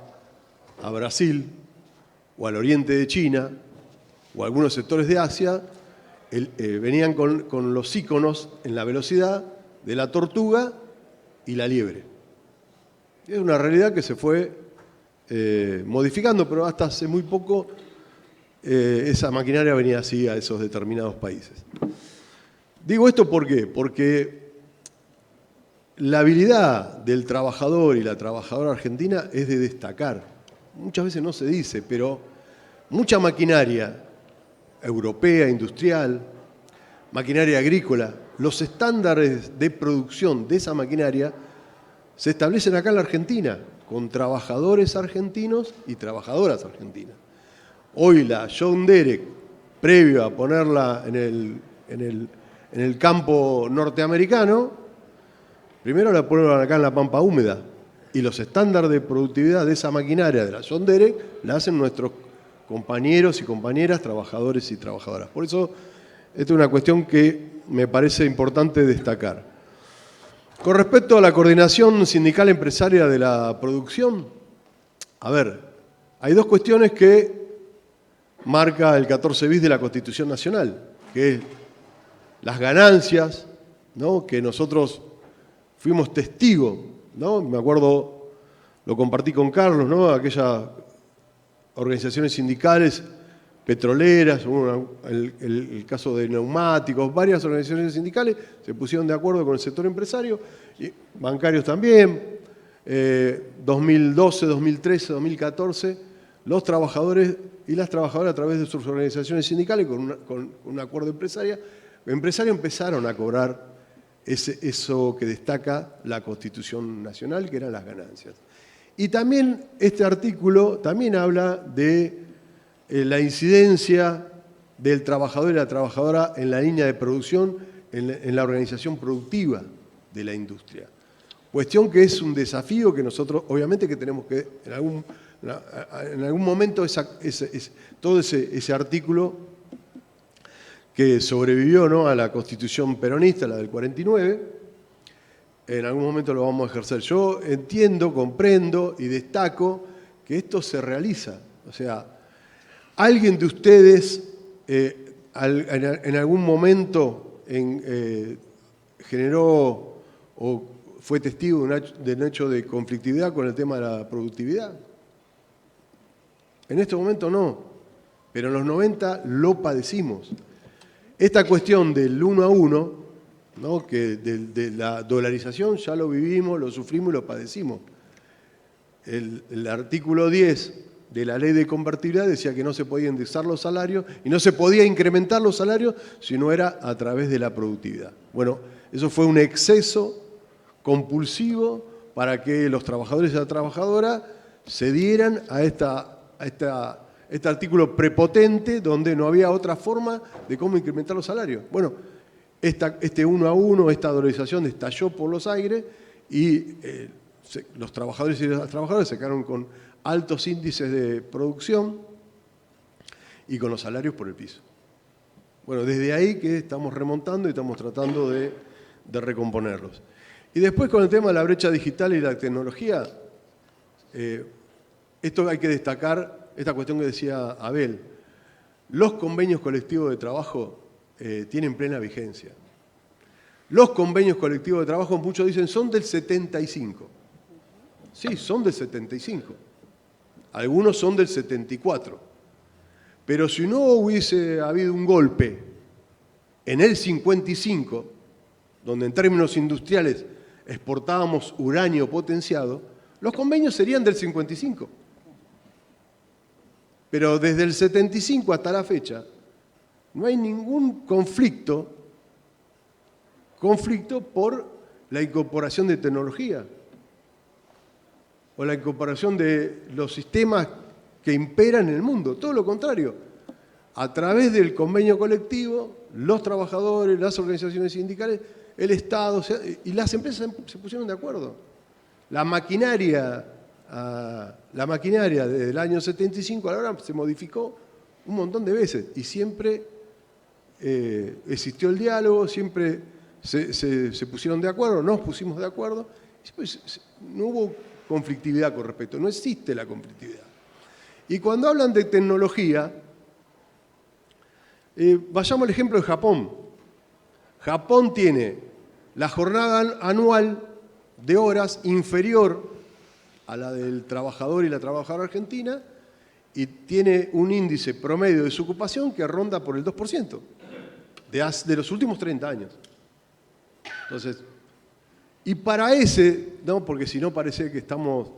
a Brasil o al oriente de China o a algunos sectores de Asia, venían con los íconos en la velocidad de la tortuga y la liebre. Es una realidad que se fue modificando, pero hasta hace muy poco esa maquinaria venía así a esos determinados países. Digo esto ¿por qué? Porque la habilidad del trabajador y la trabajadora argentina es de destacar. Muchas veces no se dice, pero mucha maquinaria europea, industrial, maquinaria agrícola, los estándares de producción de esa maquinaria se establecen acá en la Argentina, con trabajadores argentinos y trabajadoras argentinas. Hoy la John Deere, previo a ponerla en el campo norteamericano, primero la ponen acá en la pampa húmeda y los estándares de productividad de esa maquinaria de la John Deere la hacen nuestros compañeros y compañeras, trabajadores y trabajadoras. Por eso, esta es una cuestión que me parece importante destacar. Con respecto a la coordinación sindical empresaria de la producción, a ver, hay 2 cuestiones que marca el 14 bis de la Constitución Nacional, que es las ganancias, ¿no?, que nosotros fuimos testigos, ¿no? Me acuerdo, lo compartí con Carlos, ¿no?, aquellas organizaciones sindicales petroleras, el caso de neumáticos, varias organizaciones sindicales se pusieron de acuerdo con el sector empresario, y bancarios también. 2012, 2013, 2014, los trabajadores y las trabajadoras a través de sus organizaciones sindicales con un acuerdo empresario empezaron a cobrar eso que destaca la Constitución Nacional, que eran las ganancias. Y también este artículo también habla de la incidencia del trabajador y la trabajadora en la línea de producción, en la organización productiva de la industria. Cuestión que es un desafío que nosotros, obviamente que tenemos que, en algún momento, todo ese artículo que sobrevivió, ¿no?, a la Constitución peronista, la del 49, en algún momento lo vamos a ejercer. Yo entiendo, comprendo y destaco que esto se realiza. O sea, alguien de ustedes en algún momento generó o fue testigo de un hecho de conflictividad con el tema de la productividad? En este momento no, pero en los 90 lo padecimos. Esta cuestión del 1 a 1, ¿no?, que de la dolarización ya lo vivimos, lo sufrimos y lo padecimos. El artículo 10 de la ley de convertibilidad decía que no se podía indexar los salarios y no se podía incrementar los salarios si no era a través de la productividad. Bueno, eso fue un exceso compulsivo para que los trabajadores y las trabajadoras se dieran a este artículo prepotente donde no había otra forma de cómo incrementar los salarios. Bueno, este 1 a 1, esta dolarización estalló por los aires y los trabajadores y las trabajadoras se quedaron con altos índices de producción y con los salarios por el piso. Bueno, desde ahí que estamos remontando y estamos tratando de recomponerlos. Y después con el tema de la brecha digital y la tecnología, esto hay que destacar, esta cuestión que decía Abel, los convenios colectivos de trabajo tienen plena vigencia. Los convenios colectivos de trabajo, muchos dicen, son del 75. Sí, son del 75. Algunos son del 74. Pero si no hubiese habido un golpe en el 55, donde en términos industriales exportábamos uranio potenciado, los convenios serían del 55. Pero desde el 75 hasta la fecha no hay ningún conflicto por la incorporación de tecnología o la incorporación de los sistemas que imperan en el mundo. Todo lo contrario. A través del convenio colectivo, los trabajadores, las organizaciones sindicales, el Estado y las empresas se pusieron de acuerdo. La maquinaria desde el año 75 a la hora se modificó un montón de veces y siempre existió el diálogo, siempre se pusieron de acuerdo, nos pusimos de acuerdo, y no hubo conflictividad con respecto, no existe la conflictividad. Y cuando hablan de tecnología, vayamos al ejemplo de Japón. Japón tiene la jornada anual de horas inferior a la del trabajador y la trabajadora argentina y tiene un índice promedio de su ocupación que ronda por el 2% de los últimos 30 años. Entonces, y para ese, no, porque si no parece que estamos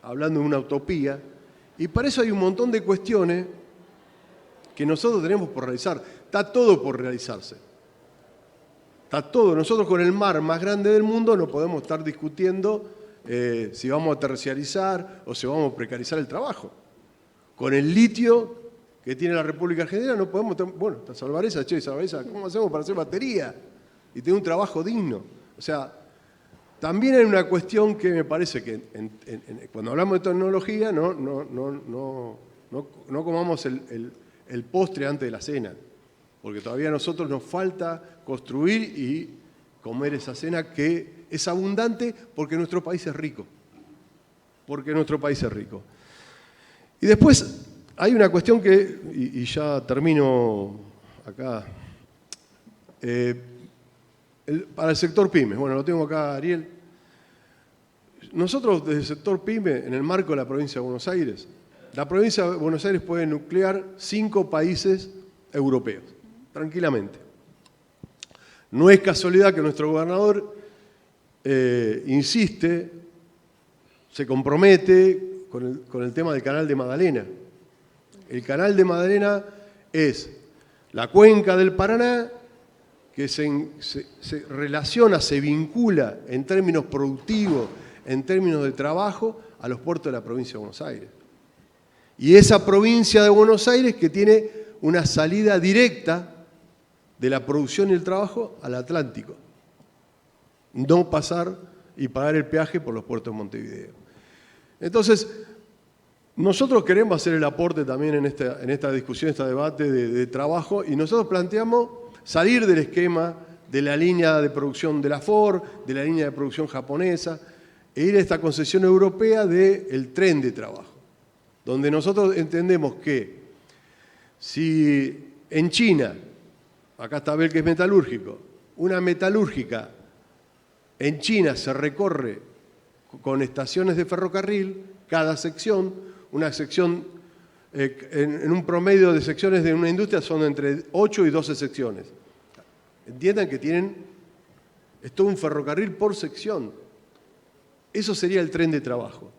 hablando de una utopía, y para eso hay un montón de cuestiones que nosotros tenemos por realizar. Está todo por realizarse. Está todo. Nosotros con el mar más grande del mundo no podemos estar discutiendo si vamos a terciarizar o si vamos a precarizar el trabajo. Con el litio que tiene la República Argentina no podemos... Bueno, Salvareza, ¿cómo hacemos para hacer batería y tener un trabajo digno? O sea, también hay una cuestión que me parece que cuando hablamos de tecnología no comamos el postre antes de la cena, porque todavía a nosotros nos falta construir y comer esa cena que es abundante porque nuestro país es rico. Y después hay una cuestión que, y ya termino acá, para el sector PYME. Bueno, lo tengo acá, Ariel. Nosotros desde el sector PYME, en el marco de la provincia de Buenos Aires, la provincia de Buenos Aires puede nuclear 5 países europeos, tranquilamente. No es casualidad que nuestro gobernador insiste, se compromete con el tema del Canal de Magdalena. El Canal de Magdalena es la cuenca del Paraná que se relaciona, se vincula en términos productivos, en términos de trabajo, a los puertos de la provincia de Buenos Aires. Y esa provincia de Buenos Aires que tiene una salida directa de la producción y el trabajo al Atlántico. No pasar y pagar el peaje por los puertos de Montevideo. Entonces, nosotros queremos hacer el aporte también en esta discusión, este debate de trabajo, y nosotros planteamos salir del esquema de la línea de producción de la Ford, de la línea de producción japonesa, e ir a esta concesión europea del tren de trabajo, donde nosotros entendemos que Si en China, acá está Abel que es metalúrgico, una metalúrgica en China se recorre con estaciones de ferrocarril, cada sección, una sección, en un promedio de secciones de una industria son entre 8 y 12 secciones. Entiendan que es todo un ferrocarril por sección. Eso sería el tren de trabajo.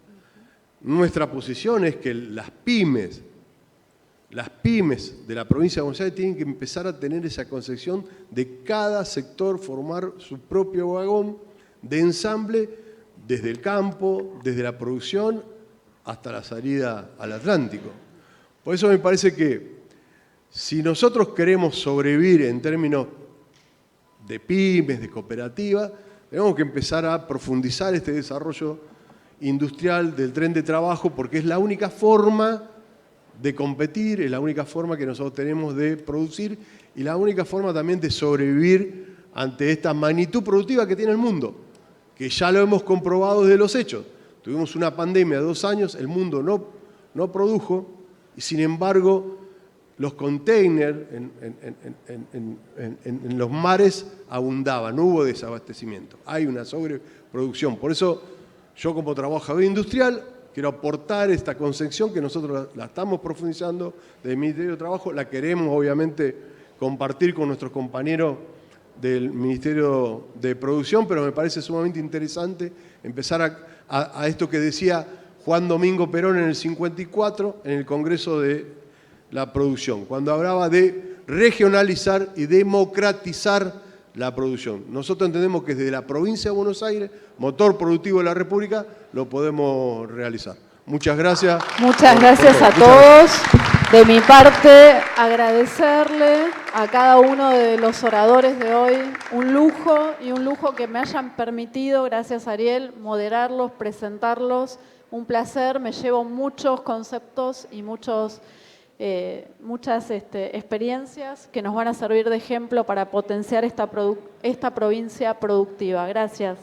Nuestra posición es que las pymes de la provincia de Buenos Aires tienen que empezar a tener esa concepción de cada sector formar su propio vagón de ensamble desde el campo, desde la producción hasta la salida al Atlántico. Por eso me parece que si nosotros queremos sobrevivir en términos de pymes, de cooperativas, tenemos que empezar a profundizar este desarrollo industrial del tren de trabajo porque es la única forma de competir, es la única forma que nosotros tenemos de producir y la única forma también de sobrevivir ante esta magnitud productiva que tiene el mundo, que ya lo hemos comprobado desde los hechos. Tuvimos una pandemia de 2 años, el mundo no produjo y sin embargo los containers en los mares abundaban, no hubo desabastecimiento, hay una sobreproducción. Por eso yo como trabajador industrial quiero aportar esta concepción que nosotros la estamos profundizando del Ministerio de Trabajo, la queremos obviamente compartir con nuestros compañeros del Ministerio de Producción, pero me parece sumamente interesante empezar a esto que decía Juan Domingo Perón en el 54 en el Congreso de la Producción, cuando hablaba de regionalizar y democratizar la producción. Nosotros entendemos que desde la provincia de Buenos Aires, motor productivo de la República, lo podemos realizar. Muchas gracias. Muchas gracias a todos. De mi parte, agradecerle a cada uno de los oradores de hoy un lujo que me hayan permitido, gracias Ariel, moderarlos, presentarlos. Un placer, me llevo muchos conceptos y muchas experiencias que nos van a servir de ejemplo para potenciar esta provincia productiva. Gracias.